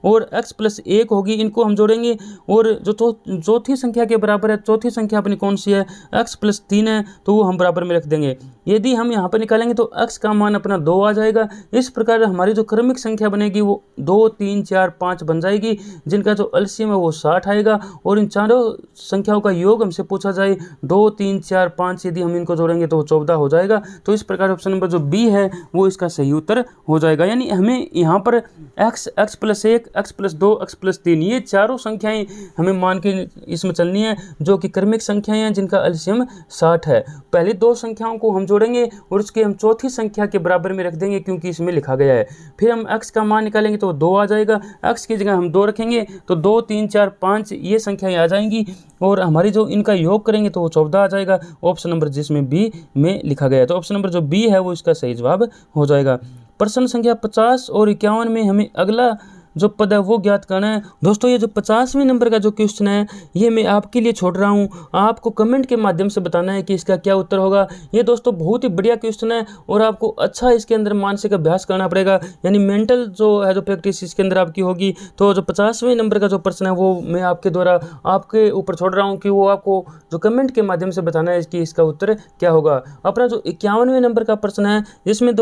और x + 1 होगी, इनको हम जोड़ेंगे, और जो चौथी संख्या के बराबर है, चौथी संख्या अपनी कौन सी है, x + 3 है, तो वो हम बराबर में रख देंगे। यदि हम यहाँ पर निकालेंगे तो x का मान अपना 2 आ जाएगा। इस प्रकार हमारी जो क्रमिक संख्या बनेगी वो 2, 3, 4, 5 बन जाएगी, जिनका जो एलसीएम है वो 60 आएगा। और इन चारों संख्याओं का योग हमसे पूछा जाए, 2, 3, 4, 5 यदि हम इनको जोड़ेंगे तो 14 हो जाएगा। तो इस प्रकार ऑप्शन नंबर जो बी है वो इसका सही उत्तर हो जाएगा। यानी हमें यहाँ पर x + 1, x + 2, x + 3 ये चारों संख्याएं हमें मान के इसमें चलनी है, जो कि क्रमिक संख्याएं हैं जिनका एलसीएम 60 है। पहले 2 संख्याओं को हम जोड़ेंगे और उसके हम चौथी संख्या के बराबर में रख देंगे, क्योंकि इसमें लिखा गया है। फिर हम x का मान निकालेंगे तो 2 आ जाएगा, x की जगह हम 2 रखेंगे तो 2, 3, 4, 5 ये संख्याएं आ जाएंगी, और हमारी जो इनका योग करेंगे तो वो 14 आ जाएगा। ऑप्शन नंबर जिसमें बी में लिखा गया है, तो ऑप्शन नंबर जो बी है वो इसका सही जवाब हो जाएगा। प्रश्न संख्या 50 और 51 में हमें अगला जो पद है वो ज्ञात करना है। दोस्तों ये जो 50वें नंबर का जो क्वेश्चन है ये मैं आपके लिए छोड़ रहा हूँ, आपको कमेंट के माध्यम से बताना है कि इसका क्या उत्तर होगा। ये दोस्तों बहुत ही बढ़िया क्वेश्चन है और आपको अच्छा इसके अंदर मानसिक अभ्यास करना पड़ेगा, यानी मेंटल जो है जो प्रैक्टिस इसके अंदर आपकी होगी। तो जो 50वें नंबर का जो प्रश्न है वो मैं आपके द्वारा आपके ऊपर छोड़ रहा हूँ कि वो आपको जो कमेंट के माध्यम से बताना है कि इसका उत्तर क्या होगा। अपना जो 51वें नंबर का प्रश्न है इसमें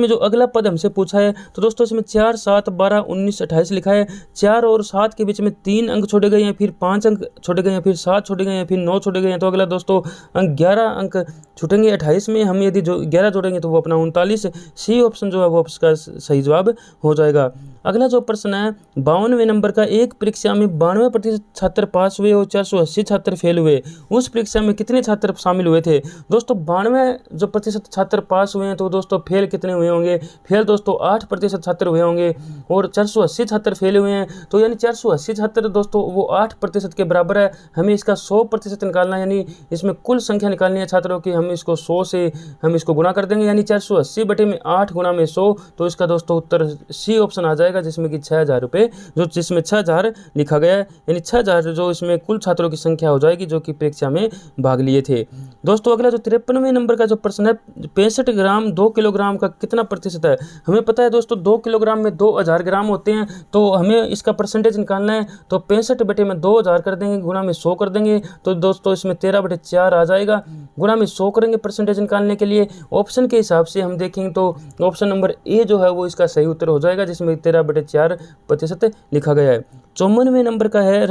जो अगला पद हमसे पूछा है, तो दोस्तों इसमें 4, 7, 12, 19, 28 लिखा है। 4 और 7 के बीच में 3 अंक छोड़े गए हैं, फिर 5 अंक छोड़े गए हैं, फिर 7 छोड़े गए हैं, फिर 9 छोड़े गए हैं। तो अगला दोस्तों अंक 11 अंक छूटेंगे। 28 में हम यदि जो 11 जोड़ेंगे तो वो अपना 39, सी ऑप्शन जो है वो इसका सही जवाब हो जाएगा। अगला जो प्रश्न है 52वें नंबर का, एक परीक्षा में 92% छात्र पास हुए और 480 छात्र फेल हुए, उस परीक्षा में कितने छात्र शामिल हुए थे। दोस्तों 92% छात्र पास हुए हैं, तो दोस्तों फेल कितने हुए होंगे, फेल दोस्तों 8% छात्र हुए होंगे, और 480 छात्र फेल हुए हैं, तो यानी 480 छात्र दोस्तों वो 8% के बराबर है। हमें इसका 100% निकालना है, यानी इसमें कुल संख्या निकालनी है छात्रों की। हम इसको 100 से हम इसको गुना कर देंगे, यानी 480 बटे में 8 गुना में 100, तो इसका दोस्तों उत्तर सी ऑप्शन आ जाएगा। जाएगा, जिसमें कि 6,000 रुपये, जो जिसमें 6,000 लिखा गया है, यानी 6,000 जो इसमें कुल छात्रों की संख्या हो जाएगी जो कि परीक्षा में भाग लिए थे। दोस्तों अगला जो 53वें नंबर का जो प्रश्न है, 65 ग्राम 2 किलोग्राम का कितना प्रतिशत है। हमें पता है दोस्तों 2 किलोग्राम में 2000 ग्राम होते हैं, तो हमें इसका परसेंटेज निकालना है। तो 65 बटे में 2000 कर देंगे, गुणा में 100 कर देंगे, तो दोस्तों इसमें 13/4 आ जाएगा। गुणा में 100 करेंगे परसेंटेज निकालने के लिए। ऑप्शन के हिसाब से हम देखेंगे तो ऑप्शन नंबर ए जो है वो इसका सही उत्तर हो जाएगा, जिसमें 13/4% लिखा गया है। 54वें नंबर का है,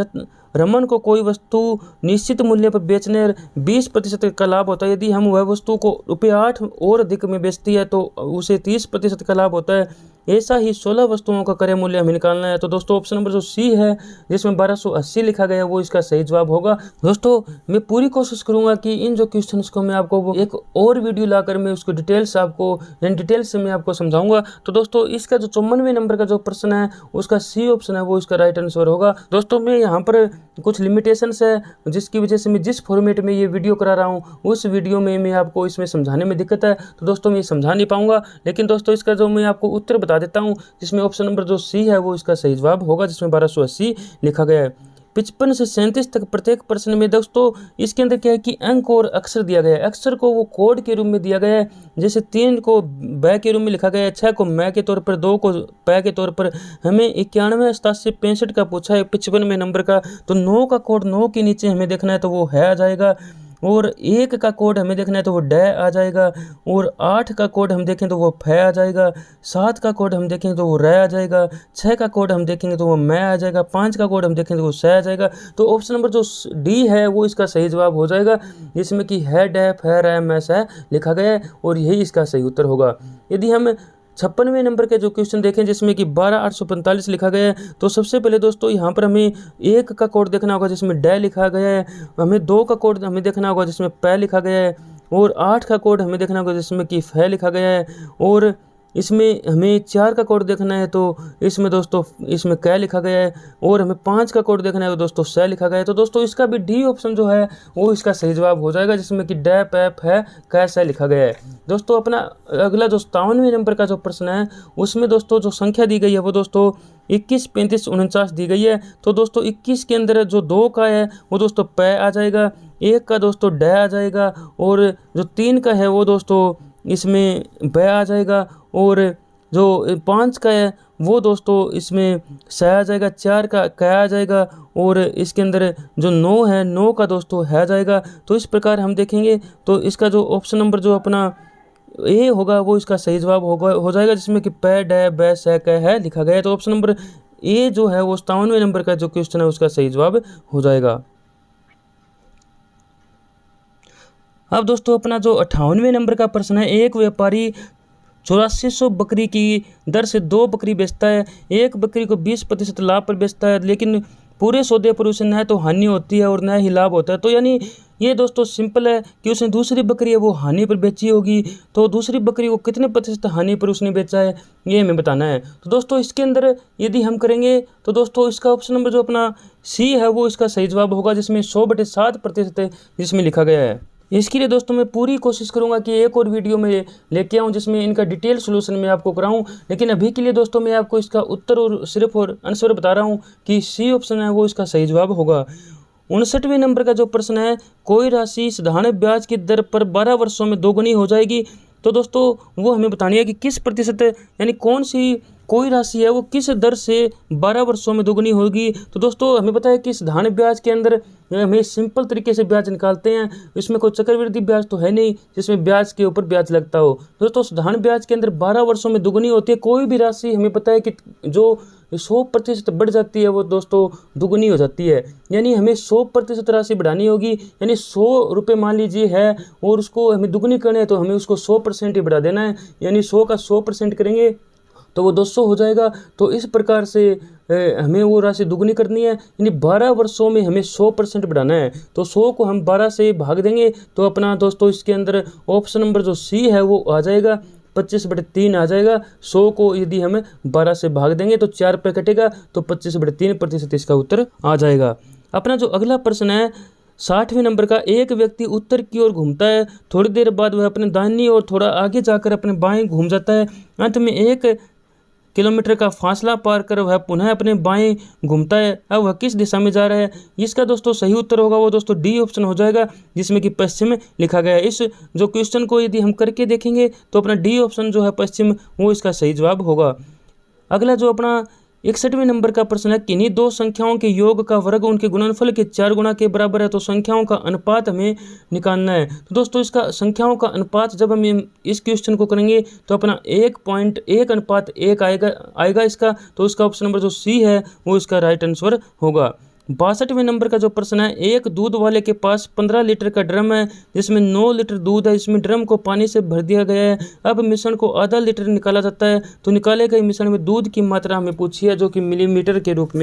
रमन को कोई वस्तु निश्चित मूल्य पर बेचने 20% का लाभ होता है। यदि हम वह वस्तु को ₹8 और अधिक में बेचती है तो उसे 30% का लाभ होता है। ऐसा ही 16 वस्तुओं का क्रय मूल्य हमें निकालना है। तो दोस्तों ऑप्शन नंबर जो सी है, जिसमें 1280 लिखा गया है, वो इसका सही जवाब होगा। दोस्तों मैं पूरी कोशिश करूंगा कि इन जो क्वेश्चंस को मैं आपको एक और वीडियो लाकर मैं उसको डिटेल्स से मैं आपको समझाऊंगा। तो दोस्तों इसका जो 54वें नंबर का जो प्रश्न है, उसका सी ऑप्शन है वो इसका राइट आंसर होगा। दोस्तों मैं यहाँ पर कुछ लिमिटेशंस है, जिसकी वजह से मैं जिस फॉर्मेट में ये वीडियो करा रहा हूँ उस वीडियो में मैं आपको इसमें समझाने में दिक्कत है, तो दोस्तों मैं समझा नहीं पाऊंगा। लेकिन दोस्तों इसका जो मैं आपको उत्तर बता देता हूँ, जिसमें ऑप्शन नंबर जो सी है वो इसका सही जवाब होगा, जिसमें 1280 लिखा गया है। 55 से 37 तक प्रत्येक प्रश्न में दोस्तों इसके अंदर क्या है कि अंक और अक्षर दिया गया है। अक्षर को वो कोड के रूप में दिया गया है, जैसे 3 को ब के रूप में लिखा गया है, 6 को मैं के तौर पर, 2 को पै के तौर पर। हमें 91, 87, 65 का पूछा है 55वें नंबर का, तो 9 का कोड 9 के नीचे हमें देखना है तो वो है आ जाएगा, और 1 का कोड हमें देखना है तो वो डै आ जाएगा, और 8 का कोड हम देखें तो वो फै आ जाएगा, 7 का कोड हम देखें तो वो रै आ जाएगा, 6 का कोड हम देखेंगे तो वो मैं आ जाएगा, 5 का कोड हम देखें तो वो सै आ जाएगा। तो ऑप्शन नंबर जो डी है वो इसका सही जवाब हो जाएगा, जिसमें कि है डै फै रै मै सै लिखा गया है, और यही इसका सही उत्तर होगा। यदि हम 56वें नंबर के जो क्वेश्चन देखें, जिसमें कि 12,845 लिखा गया है, तो सबसे पहले दोस्तों यहाँ पर हमें 1 का कोड देखना होगा जिसमें डै लिखा गया है, हमें 2 का कोड हमें देखना होगा जिसमें पै लिखा गया है, और 8 का कोड हमें देखना होगा जिसमें कि फै लिखा गया है, और इसमें हमें 4 का कोड देखना है तो इसमें दोस्तों इसमें कै लिखा गया है, और हमें 5 का कोड देखना है तो दोस्तों सै लिखा गया है। तो दोस्तों इसका भी डी ऑप्शन जो है वो इसका सही जवाब हो जाएगा, जिसमें कि डै पै फै कै सै लिखा गया है। दोस्तों अपना अगला जो 57वें नंबर का जो प्रश्न है, उसमें दोस्तों जो संख्या दी गई है वो दोस्तों 21, 35, 49 दी गई है। तो दोस्तों 21 के अंदर जो 2 का है वो दोस्तों पै आ जाएगा, 1 का दोस्तों डै आ जाएगा, और जो 3 का है वो दोस्तों इसमें बै आ जाएगा, और जो 5 का है वो दोस्तों इसमें सै आ जाएगा, 4 का कै आ जाएगा, और इसके अंदर जो 9 है 9 का दोस्तों है आ जाएगा। तो इस प्रकार हम देखेंगे तो इसका जो ऑप्शन नंबर जो अपना ए होगा वो इसका सही जवाब हो जाएगा, जिसमें कि पै डै बै सै कै है लिखा गया है। तो ऑप्शन नंबर ए जो है वो 57वें नंबर का जो क्वेश्चन है उसका सही जवाब हो जाएगा। अब दोस्तों अपना जो 58वें नंबर का प्रश्न है, एक व्यापारी 8400 बकरी की दर से 2 बकरी बेचता है। एक बकरी को 20% लाभ पर बेचता है, लेकिन पूरे सौदे पर उसे न तो हानि होती है और न ही लाभ होता है। तो यानी ये दोस्तों सिंपल है कि उसने दूसरी बकरी है वो हानि पर बेची होगी, तो दूसरी बकरी को कितने प्रतिशत हानि पर उसने बेचा है ये हमें बताना है। तो दोस्तों इसके अंदर यदि हम करेंगे तो दोस्तों इसका ऑप्शन नंबर जो अपना सी है वो इसका सही जवाब होगा, जिसमें 100/7% जिसमें लिखा गया है। इसके लिए दोस्तों मैं पूरी कोशिश करूंगा कि एक और वीडियो में लेके आऊं जिसमें इनका डिटेल सोल्यूशन मैं आपको कराऊं, लेकिन अभी के लिए दोस्तों मैं आपको इसका उत्तर और सिर्फ और आंसर बता रहा हूं कि सी ऑप्शन है वो इसका सही जवाब होगा। 59वें नंबर का जो प्रश्न है, कोई राशि साधारण ब्याज की दर पर 12 वर्षों में दोगुनी हो जाएगी। तो दोस्तों वो हमें बतानी है कि किस प्रतिशत यानी कौन सी कोई राशि है वो किस दर से 12 वर्षों में दोगुनी होगी। तो दोस्तों हमें पता है कि साधारण ब्याज के अंदर हमें सिंपल तरीके से ब्याज निकालते हैं, इसमें कोई चक्रवृद्धि ब्याज तो है नहीं जिसमें ब्याज के ऊपर ब्याज लगता हो। दोस्तों साधारण ब्याज के अंदर 12 वर्षों में दोगुनी होती है। कोई भी राशि हमें पता है कि जो 100% बढ़ जाती है वो दोस्तों दुगुनी हो जाती है, यानी हमें 100% राशि बढ़ानी होगी, यानी 100 रुपये मान लीजिए है और उसको हमें दुगुनी करना है तो हमें उसको 100% ही बढ़ा देना है, यानी 100 का 100% करेंगे तो वो 200 हो जाएगा। तो इस प्रकार से हमें वो राशि दुगनी करनी है, यानी 12 वर्षों में हमें 100% बढ़ाना है। तो 100 को हम 12 से भाग देंगे तो अपना दोस्तों इसके अंदर ऑप्शन नंबर जो सी है वो आ जाएगा, 25/3 आ जाएगा। 100 को यदि हम 12 से भाग देंगे तो 4 पे कटेगा, तो 25/3% इसका उत्तर आ जाएगा। अपना जो अगला प्रश्न है 60वें नंबर का, एक व्यक्ति उत्तर की ओर घूमता है, थोड़ी देर बाद वह अपने दाहिनी और थोड़ा आगे जाकर अपने बाएं घूम जाता है, अंत में एक किलोमीटर का फासला पार कर वह पुनः अपने बाएं घूमता है। अब वह किस दिशा में जा रहा है? इसका दोस्तों सही उत्तर होगा वो दोस्तों डी ऑप्शन हो जाएगा, जिसमें कि पश्चिम लिखा गया है। इस जो क्वेश्चन को यदि हम करके देखेंगे तो अपना डी ऑप्शन जो है पश्चिम, वो इसका सही जवाब होगा। अगला जो अपना 61वें नंबर का प्रश्न है, किन्हीं दो संख्याओं के योग का वर्ग उनके गुणनफल के 4 गुना के बराबर है, तो संख्याओं का अनुपात हमें निकालना है। तो दोस्तों इसका संख्याओं का अनुपात जब हम इस क्वेश्चन को करेंगे तो अपना 1.1:1 आएगा इसका, तो इसका ऑप्शन नंबर जो सी है वो इसका राइट आंसर होगा। 62वें नंबर का जो प्रश्न है, एक दूध वाले के पास 15 लीटर का ड्रम है जिसमें 9 लीटर दूध है। इसमें ड्रम को पानी से भर दिया गया है। अब मिश्रण को आधा लीटर निकाला जाता है, तो निकाले गए मिश्रण में दूध की मात्रा हमें पूछी है, जो कि मिलीलीटर के रूप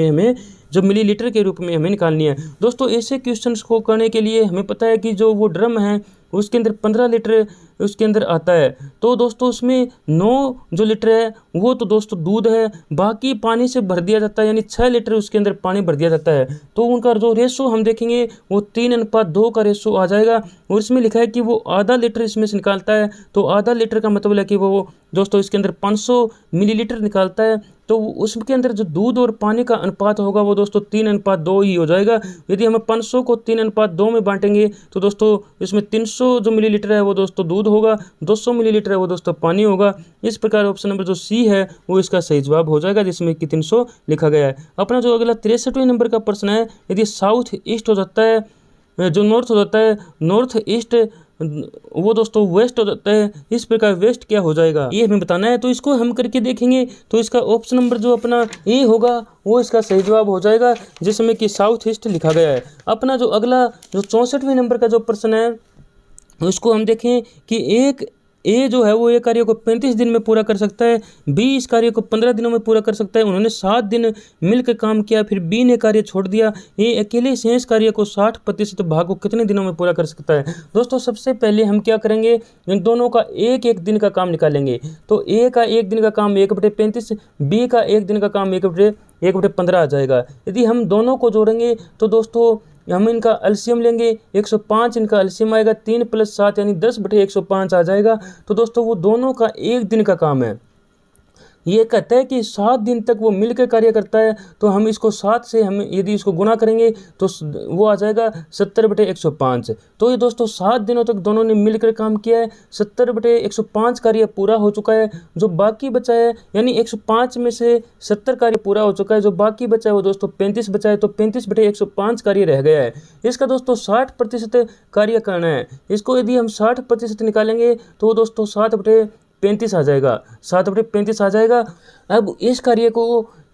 में हमें निकालनी है। दोस्तों ऐसे क्वेश्चंस को करने के लिए हमें पता है कि जो वो ड्रम है उसके अंदर 15 लीटर उसके अंदर आता है, तो दोस्तों उसमें 9 जो लीटर है वो तो दोस्तों दूध है, बाकी पानी से भर दिया जाता है, यानी 6 लीटर उसके अंदर पानी भर दिया जाता है। तो उनका जो रेशो हम देखेंगे वो 3:2 का रेशो आ जाएगा। और इसमें लिखा है कि वो आधा लीटर इसमें से निकालता है, तो आधा लीटर का मतलब है कि वो दोस्तों इसके अंदर 500 मिलीलीटर निकालता है। तो उसके अंदर जो दूध और पानी का अनुपात होगा वो दोस्तों 3:2 ही हो जाएगा। यदि हम 500 को 3:2 में बांटेंगे तो दोस्तों इसमें 300 जो मिलीलीटर है वो दोस्तों दूध होगा, 200 मिलीलीटर है वो दोस्तों पानी होगा। इस प्रकार ऑप्शन नंबर जो सी है वो इसका सही जवाब हो जाएगा, जिसमें कि 300 लिखा गया है। अपना जो अगला 63वें नंबर का प्रश्न है, यदि साउथ ईस्ट हो जाता है, जो नॉर्थ हो जाता है, नॉर्थ ईस्ट वो दोस्तों वेस्ट हो जाता है, इस प्रकार वेस्ट क्या हो जाएगा ये हमें बताना है। तो इसको हम करके देखेंगे तो इसका ऑप्शन नंबर जो अपना ए होगा वो इसका सही जवाब हो जाएगा, जिसमें कि साउथ ईस्ट लिखा गया है। अपना जो अगला जो 64वें नंबर का जो प्रश्न है उसको हम देखें कि एक ए जो है वो ए कार्य को 35 दिन में पूरा कर सकता है, बी इस कार्य को 15 दिनों में पूरा कर सकता है। उन्होंने 7 दिन मिलकर काम किया, फिर बी ने कार्य छोड़ दिया। ए अकेले शेष कार्य को 60% भाग को कितने दिनों में पूरा कर सकता है? दोस्तों सबसे पहले हम क्या करेंगे, इन दोनों का एक दिन का काम निकालेंगे। तो ए का 1 दिन का काम 1/35, बी का 1 दिन का काम 1/15 आ जाएगा। यदि हम दोनों को जोड़ेंगे तो दोस्तों हम इनका एलसीएम लेंगे, 105 इनका एलसीएम आएगा, 3 + 7 यानी 10/105 आ जाएगा। तो दोस्तों वो दोनों का 1 दिन का काम है। ये कहता है कि 7 दिन तक वो मिलकर कार्य करता है, तो हम इसको 7 से हम यदि इसको गुना करेंगे तो वो आ जाएगा 70/105। तो ये दोस्तों 7 दिनों तक दोनों ने मिलकर काम किया है, 70/105 कार्य पूरा हो चुका है। जो बाकी बचा है यानी 105 में से 70 कार्य पूरा हो चुका है, जो बाकी बचा है वो दोस्तों 35 बचा है, तो 35/105 कार्य रह गया है। इसका दोस्तों 60% कार्य करना है। इसको यदि हम 60% निकालेंगे तो वो दोस्तों 7/35 आ जाएगा, 7/35 आ जाएगा। अब इस कार्य को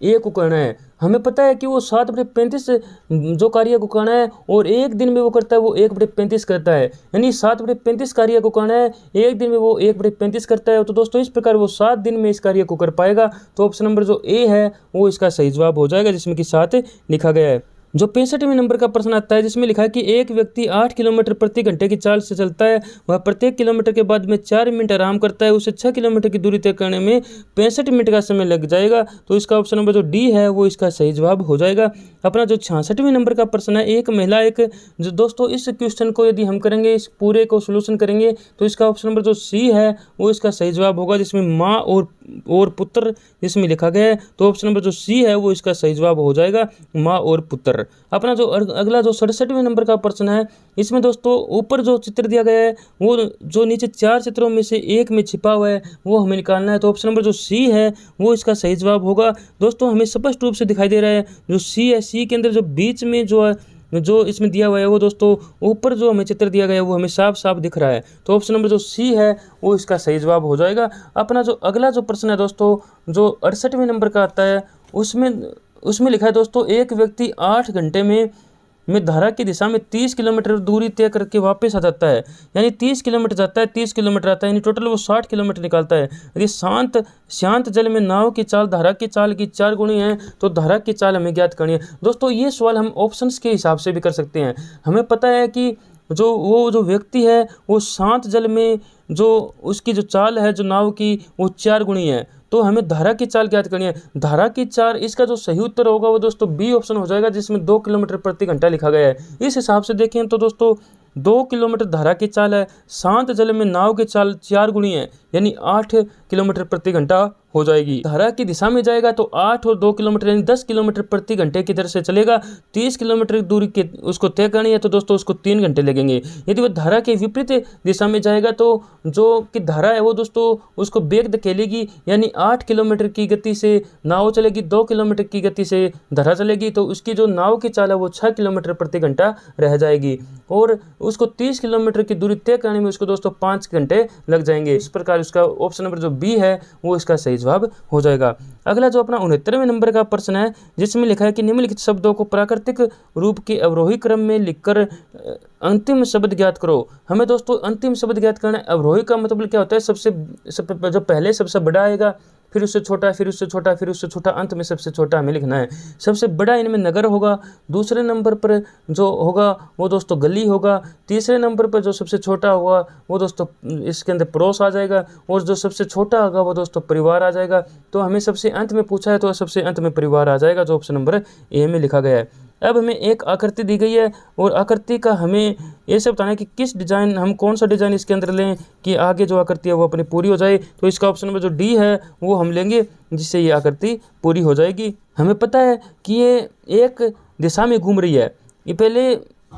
ए को करना है, हमें पता है कि वो 7/35 जो कार्य को करना है और 1 दिन में वो करता है वो 1/35 करता है, यानी 7/35 कार्य को करना है, 1 दिन में वो 1/35 करता है। तो दोस्तों इस प्रकार वो 7 दिन में इस कार्य को कर पाएगा। तो ऑप्शन नंबर जो ए है वो इसका सही जवाब हो जाएगा, जिसमें कि 7 लिखा गया है। जो 65वें नंबर का प्रश्न आता है जिसमें लिखा है कि एक व्यक्ति 8 किलोमीटर प्रति घंटे की चाल से चलता है, वह प्रत्येक किलोमीटर के बाद में 4 मिनट आराम करता है, उसे 6 किलोमीटर की दूरी तय करने में 65 मिनट का समय लग जाएगा। तो इसका ऑप्शन नंबर जो डी है वो इसका सही जवाब हो जाएगा। अपना जो 66वें नंबर का प्रश्न है, एक महिला एक जो दोस्तों इस क्वेश्चन को यदि हम करेंगे, इस पूरे को सोल्यूशन करेंगे तो इसका ऑप्शन नंबर जो सी है वो इसका सही जवाब होगा, जिसमें माँ और पुत्र इसमें लिखा गया है। तो ऑप्शन नंबर जो सी है वो इसका सही जवाब हो जाएगा, माँ और पुत्र। अपना जो अगला जो 67वें नंबर का प्रश्न है, इसमें दोस्तों ऊपर जो चित्र दिया गया है वो जो नीचे 4 चित्रों में से एक में छिपा हुआ है वो हमें निकालना है। तो ऑप्शन नंबर जो सी है वो इसका सही जवाब होगा। दोस्तों हमें स्पष्ट रूप से दिखाई दे रहा है जो सी है, सी के अंदर जो बीच में जो इसमें दिया हुआ है वो दोस्तों ऊपर जो हमें चित्र दिया गया है वो हमें साफ साफ दिख रहा है। तो ऑप्शन नंबर जो सी है वो इसका सही जवाब हो जाएगा। अपना जो अगला जो प्रश्न है दोस्तों जो 68वें नंबर का आता है उसमें लिखा है दोस्तों, एक व्यक्ति 8 घंटे में धारा की दिशा में 30 किलोमीटर दूरी तय करके वापस आ जाता है, यानी 30 किलोमीटर जाता है 30 किलोमीटर आता है, यानी टोटल वो 60 किलोमीटर निकालता है। यदि शांत जल में नाव की चाल धारा की चाल की 4 गुनी है तो धारा की चाल हमें ज्ञात करनी है। दोस्तों ये सवाल हम ऑप्शंस के हिसाब से भी कर सकते हैं। हमें पता है कि जो व्यक्ति है वो शांत जल में जो उसकी जो चाल है जो नाव की वो 4 गुनी है, तो हमें धारा की चाल ज्ञात करनी है। धारा की चाल, इसका जो सही उत्तर होगा वो दोस्तों बी ऑप्शन हो जाएगा, जिसमें 2 किलोमीटर प्रति घंटा लिखा गया है। इस हिसाब से देखें तो दोस्तों 2 किलोमीटर धारा की चाल है, शांत जल में नाव की चाल 4 गुनी है, यानी 8 किलोमीटर प्रति घंटा हो जाएगी। धारा की दिशा में जाएगा तो 8 और 2 किलोमीटर यानी 10 किलोमीटर प्रति घंटे की दर से चलेगा। 30 किलोमीटर दूरी के उसको तय करनी है तो दोस्तों उसको 3 घंटे लगेंगे। यदि वो धारा के विपरीत दिशा में जाएगा तो जो कि धारा है वो दोस्तों उसको बेग धकेलेगी, यानी 8 किलोमीटर की गति से नाव चलेगी, 2 किलोमीटर की गति से धारा चलेगी, तो उसकी जो नाव की चाल है वो 6 किलोमीटर प्रति घंटा रह जाएगी और उसको 30 किलोमीटर की दूरी तय करने में उसको दोस्तों 5 घंटे लग जाएंगे। इस प्रकार उसका ऑप्शन नंबर जो बी है वो इसका सही जवाब हो जाएगा। अगला जो अपना 69वें नंबर का प्रश्न है जिसमें लिखा है कि निम्नलिखित शब्दों को प्राकृतिक रूप के अवरोही क्रम में लिखकर अंतिम शब्द ज्ञात करो। हमें दोस्तों अंतिम शब्द ज्ञात करना है। अवरोही का मतलब क्या होता है, सबसे जो पहले सबसे बड़ा आएगा, फिर उससे छोटा, फिर उससे छोटा, फिर उससे छोटा, अंत में सबसे छोटा हमें लिखना है। सबसे बड़ा इनमें नगर होगा, दूसरे नंबर पर जो होगा वो दोस्तों गली होगा, तीसरे नंबर पर जो सबसे छोटा होगा वो दोस्तों इसके अंदर पड़ोस आ जाएगा और जो सबसे छोटा होगा वो दोस्तों परिवार आ जाएगा। तो हमें सबसे अंत में पूछा है तो सबसे अंत में परिवार आ जाएगा, जो ऑप्शन नंबर ए में लिखा गया है। अब हमें एक आकृति दी गई है और आकृति का हमें ये सब बताना है कि किस डिज़ाइन, हम कौन सा डिज़ाइन इसके अंदर लें कि आगे जो आकृति है वो अपनी पूरी हो जाए। तो इसका ऑप्शन नंबर जो डी है वो हम लेंगे, जिससे ये आकृति पूरी हो जाएगी। हमें पता है कि ये एक दिशा में घूम रही है। ये पहले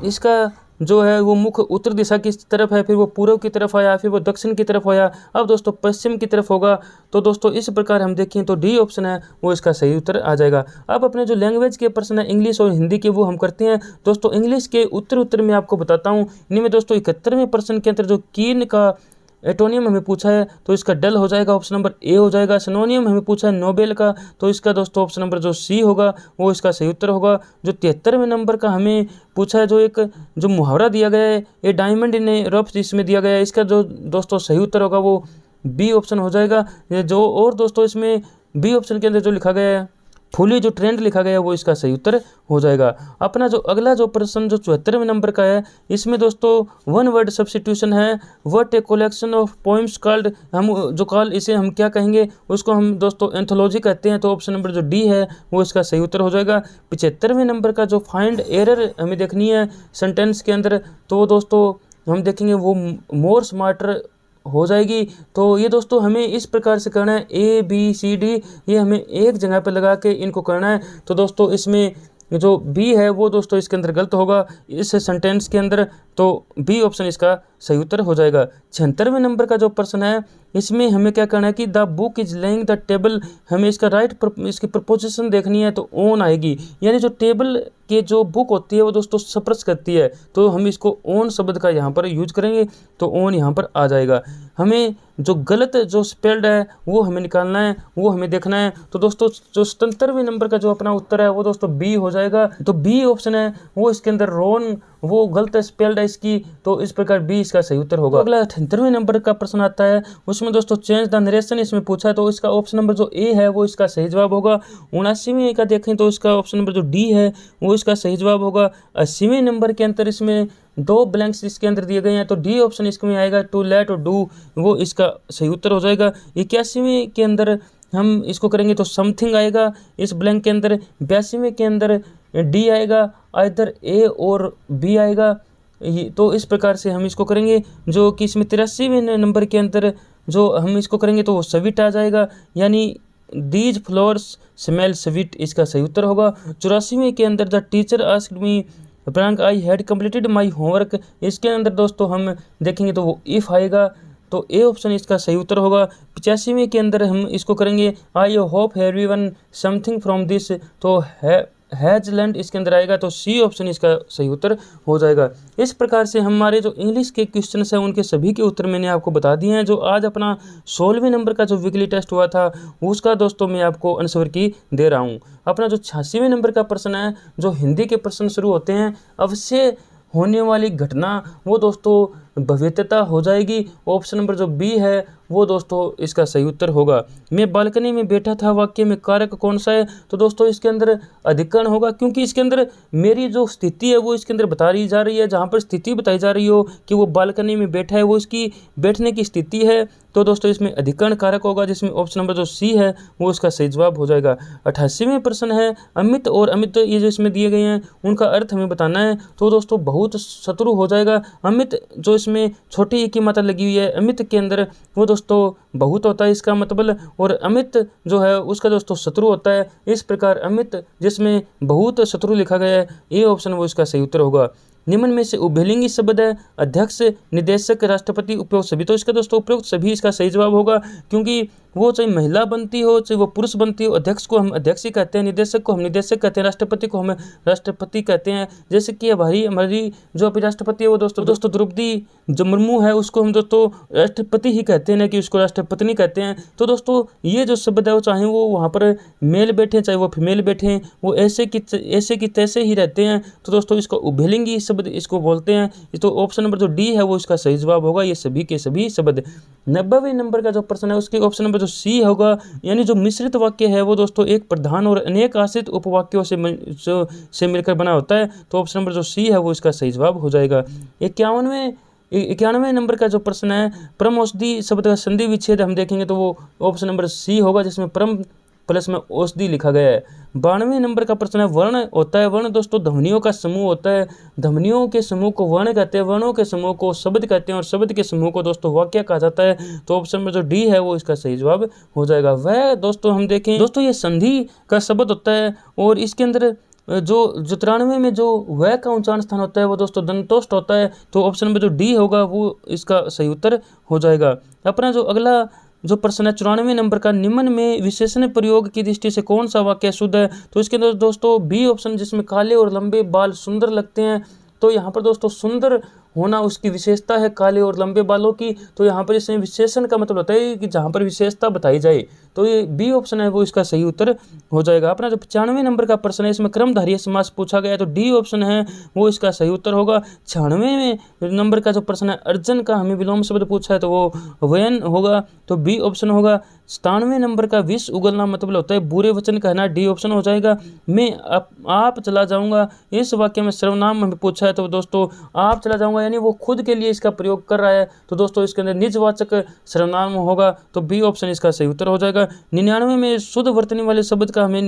इसका जो है वो मुख उत्तर दिशा की तरफ है, फिर वो पूर्व की तरफ आया, फिर वो दक्षिण की तरफ आया, अब दोस्तों पश्चिम की तरफ होगा। तो दोस्तों इस प्रकार हम देखें तो डी ऑप्शन है वो इसका सही उत्तर आ जाएगा। अब अपने जो लैंग्वेज के प्रश्न है इंग्लिश और हिंदी के वो हम करते हैं। दोस्तों इंग्लिश के उत्तर में आपको बताता हूँ। इनमें दोस्तों 71वें प्रश्न के अंदर जो कीन का एटोनियम हमें पूछा है तो इसका डल हो जाएगा, ऑप्शन नंबर ए हो जाएगा। सिनोनियम हमें पूछा है नोबेल का, तो इसका दोस्तों ऑप्शन नंबर जो सी होगा वो इसका सही उत्तर होगा। जो 73वें नंबर का हमें पूछा है, जो एक जो मुहावरा दिया गया है, ये डायमंड इन रफ इसमें दिया गया है, इसका जो दोस्तों सही उत्तर होगा वो बी ऑप्शन हो जाएगा। जो और दोस्तों इसमें बी ऑप्शन के अंदर जो लिखा गया है फुली जो ट्रेंड लिखा गया है वो इसका सही उत्तर हो जाएगा। अपना जो अगला जो प्रश्न जो 74वें नंबर का है, इसमें दोस्तों वन वर्ड सब्स्टिट्यूशन है। What a collection of poems called, हम जो कॉल इसे हम क्या कहेंगे, उसको हम दोस्तों एंथोलॉजी कहते हैं। तो ऑप्शन नंबर जो डी है वो इसका सही उत्तर हो जाएगा। 75वें नंबर का जो फाइंड एरर हमें देखनी है सेंटेंस के अंदर, तो दोस्तों हम देखेंगे वो मोर स्मार्टर हो जाएगी। तो ये दोस्तों हमें इस प्रकार से करना है, ए बी सी डी ये हमें एक जगह पर लगा के इनको करना है। तो दोस्तों इसमें जो बी है वो दोस्तों इसके अंदर गलत होगा इस सेंटेंस के अंदर, तो बी ऑप्शन इसका सही उत्तर हो जाएगा। 76वें नंबर का जो प्रश्न है इसमें हमें क्या करना है कि the book is laying the table, हमें इसका इसकी प्रपोजिशन देखनी है तो ओन आएगी, यानी जो टेबल के जो बुक होती है वो दोस्तों सप्रेस करती है, तो हम इसको ओन शब्द का यहाँ पर यूज करेंगे तो ओन यहाँ पर आ जाएगा। हमें जो गलत जो स्पेल्ड है वो हमें निकालना है, वो हमें देखना है। तो दोस्तों जो 77वें नंबर का जो अपना उत्तर है वो दोस्तों बी हो जाएगा। तो बी ऑप्शन है वो इसके अंदर रोन वो गलत स्पेल्ड है इसकी, तो इस प्रकार बी इसका सही उत्तर होगा। अगला 78वें नंबर का प्रश्न आता है, उसमें दोस्तों चेंज द नरेशन इसमें पूछा है, तो इसका ऑप्शन नंबर जो ए है वो इसका सही जवाब होगा। 79वें का देखें तो इसका ऑप्शन नंबर जो डी है वो इसका सही जवाब होगा। 80वें नंबर के अंदर इसमें 2 ब्लैंक्स इसके अंदर दिए गए हैं, तो डी ऑप्शन इसमें आएगा टू लेट और डू, वो इसका सही उत्तर हो जाएगा। 81वें के अंदर हम इसको करेंगे तो समथिंग आएगा इस ब्लैंक के अंदर। 82वें के अंदर डी आएगा, आइदर ए और बी आएगा। तो इस प्रकार से हम इसको करेंगे। जो कि इसमें 83वें नंबर के अंदर जो हम इसको करेंगे तो वो स्वीट आ जाएगा, यानी दीज फ्लावर्स स्मेल स्वीट, इसका सही उत्तर होगा। 84वें के अंदर the teacher asked me Frank I had completed my homework, इसके अंदर दोस्तों हम देखेंगे तो वो इफ़ आएगा, तो ए ऑप्शन इसका सही उत्तर होगा। 85वें के अंदर हम इसको करेंगे I hope everyone something from this, तो हैज लर्न्ड इसके अंदर आएगा, तो सी ऑप्शन इसका सही उत्तर हो जाएगा। इस प्रकार से हमारे जो इंग्लिश के क्वेश्चन हैं उनके सभी के उत्तर मैंने आपको बता दिए हैं। जो आज अपना 16वें नंबर का जो वीकली टेस्ट हुआ था उसका दोस्तों मैं आपको आंसर की दे रहा हूँ। अपना जो 86वें नंबर का प्रश्न है, जो हिंदी के प्रश्न शुरू होते हैं, अवश्य होने वाली घटना वो दोस्तों भविष्यता हो जाएगी। ऑप्शन नंबर जो बी है वो दोस्तों इसका सही उत्तर होगा। मैं बालकनी में बैठा था वाक्य में कारक कौन सा है, तो दोस्तों इसके अंदर अधिकरण होगा, क्योंकि इसके अंदर मेरी जो स्थिति है वो इसके अंदर बता रही जा रही है। जहाँ पर स्थिति बताई जा रही हो कि वो बालकनी में बैठा है वो इसकी बैठने की स्थिति है, तो दोस्तों इसमें अधिकरण कारक होगा, जिसमें ऑप्शन नंबर जो सी है वो इसका सही जवाब हो जाएगा। 88वें प्रश्न है अमित और अमित, ये जो इसमें दिए गए हैं उनका अर्थ हमें बताना है। तो दोस्तों बहुत शत्रु हो जाएगा। अमित जो इसमें छोटी एक ही मात्रा लगी हुई है, अमित के अंदर वो दोस्तों बहुत होता है इसका मतलब, और अमित जो है उसका दोस्तों शत्रु होता है। इस प्रकार अमित जिसमें बहुत शत्रु लिखा गया है, ये ऑप्शन वो इसका सही उत्तर होगा। निम्न में से उभयलिंगी शब्द है अध्यक्ष, निदेशक, राष्ट्रपति, उपयुक्त सभी। तो इसका दोस्तों उपयुक्त सभी इसका सही जवाब होगा, क्योंकि वो चाहे महिला बनती हो चाहे वो पुरुष बनती हो, अध्यक्ष को हम अध्यक्ष ही कहते हैं, निदेशक को हम निदेशक कहते हैं, राष्ट्रपति को हम राष्ट्रपति कहते हैं। जैसे कि हमारी जो अभी राष्ट्रपति है वो दोस्तों द्रौपदी जो मुर्मू है उसको हम दोस्तों राष्ट्रपति ही कहते हैं, ना कि उसको राष्ट्रपति कहते हैं। तो दोस्तों ये जो शब्द है वो चाहे वो वहाँ पर मेल बैठे चाहे वो फीमेल बैठे, वो ऐसे की तैसे ही रहते हैं। तो दोस्तों इसको उभयलिंगी शब्द इसको बोलते हैं। तो ऑप्शन नंबर जो डी है वो इसका सही जवाब होगा, ये सभी के सभी शब्द। 90वें नंबर का जो प्रश्न है उसके ऑप्शन नंबर जो सी होगा, यानी जो मिश्रित वाक्य है वो दोस्तों एक प्रधान और अनेक आश्रित उपवाक्यों से मिलकर बना होता है। तो ऑप्शन नंबर जो सी है वो इसका सही जवाब हो जाएगा। 91वें नंबर का जो प्रश्न है परम औषधि शब्द का संधि विच्छेद हम देखेंगे तो वो ऑप्शन नंबर सी होगा, जिसमें परम प्लस में औषधि लिखा गया है। 92वें नंबर का प्रश्न है वर्ण होता है। वर्ण दोस्तों ध्वनियों का समूह होता है, ध्वनियों के समूह को वर्ण कहते हैं, वर्णों के समूह को शब्द कहते हैं, और शब्द के समूह को दोस्तों वाक्य कहा जाता है। तो ऑप्शन में जो डी है वो इसका सही जवाब हो जाएगा। वह दोस्तों हम देखें दोस्तों ये संधि का शब्द होता है, और इसके अंदर जो 93 में जो वह का उच्चारण स्थान होता है वो दोस्तों दंतोष्ठ होता है। तो ऑप्शन में जो डी होगा वो इसका सही उत्तर हो जाएगा। अपना जो अगला जो प्रश्न है 94 नंबर का, निम्न में विशेषण प्रयोग की दृष्टि से कौन सा वाक्य शुद्ध है। तो इसके अंदर दोस्तों बी ऑप्शन, जिसमें काले और लंबे बाल सुंदर लगते हैं। तो यहाँ पर दोस्तों सुंदर होना उसकी विशेषता है काले और लंबे बालों की। तो यहाँ पर इसमें विशेषण का मतलब होता है कि जहाँ पर विशेषता बताई जाए, तो ये बी ऑप्शन है वो इसका सही उत्तर हो जाएगा। अपना जो 95 नंबर का प्रश्न है इसमें क्रमधारीय समास पूछा गया है, तो डी ऑप्शन है वो इसका सही उत्तर होगा। 96वें नंबर का जो प्रश्न है अर्जन का हमें विलोम शब्द पूछा है, तो वो वयन होगा, तो बी ऑप्शन होगा। 97वें नंबर का विष उगलना मतलब होता है बुरे वचन कहना, डी ऑप्शन हो जाएगा। मैं आप चला जाऊंगा, इस वाक्य में सर्वनाम हमें पूछा है, तो दोस्तों आप चला जाऊंगा यानी वो खुद के लिए इसका प्रयोग कर रहा है। तो दोस्तों इसके अंदर निजवाचक सर्वनाम होगा, तो बी ऑप्शन इसका सही उत्तर हो जाएगा। 99 में शुद्ध वर्तनी वाले शब्द का हमें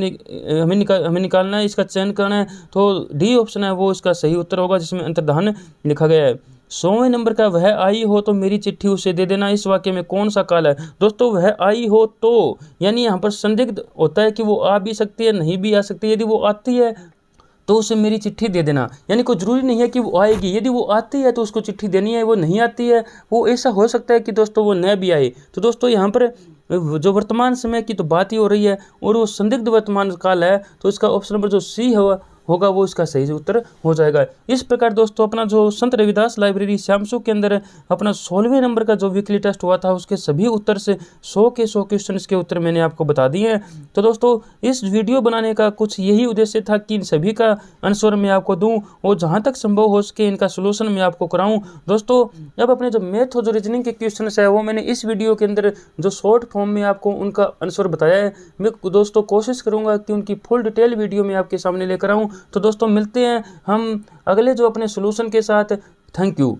निकालना है, इसका चयन करना है, तो डी ऑप्शन है वो इसका सही उत्तर होगा, जिसमें अंतर्धान लिखा गया है। 100वें नंबर का वह आई हो तो मेरी चिट्ठी उसे दे देना, इस वाक्य में कौन सा काल है। दोस्तों वह आई हो तो यानी यहाँ पर संदिग्ध होता है कि वो आ भी सकती है नहीं भी आ सकती। यदि वो आती है तो उसे मेरी चिट्ठी दे देना, यानी कोई ज़रूरी नहीं है कि वो आएगी। यदि वो आती है तो उसको चिट्ठी देनी है, वो नहीं आती है वो ऐसा हो सकता है कि दोस्तों वो न भी आए। तो दोस्तों यहाँ पर जो वर्तमान समय की तो बात ही हो रही है और वो संदिग्ध वर्तमान काल है, तो इसका ऑप्शन नंबर जो सी होगा वो इसका सही उत्तर हो जाएगा। इस प्रकार दोस्तों अपना जो संत रविदास लाइब्रेरी श्यामसुख के अंदर अपना 16वें नंबर का जो वीकली टेस्ट हुआ था उसके सभी उत्तर से 100 के 100 क्वेश्चन के उत्तर मैंने आपको बता दिए हैं। तो दोस्तों इस वीडियो बनाने का कुछ यही उद्देश्य था कि इन सभी का आंसर मैं आपको दूं और जहां तक संभव हो सके इनका सोल्यूशन मैं आपको कराऊं। दोस्तों अब अपने जो मैथ और जो रीजनिंग के क्वेश्चन है वो मैंने इस वीडियो के अंदर जो शॉर्ट फॉर्म में आपको उनका आंसर बताया है। मैं दोस्तों कोशिश करूंगा कि उनकी फुल डिटेल वीडियो में आपके सामने लेकर आऊं। तो दोस्तों मिलते हैं हम अगले जो अपने सोल्यूशन के साथ। Thank you.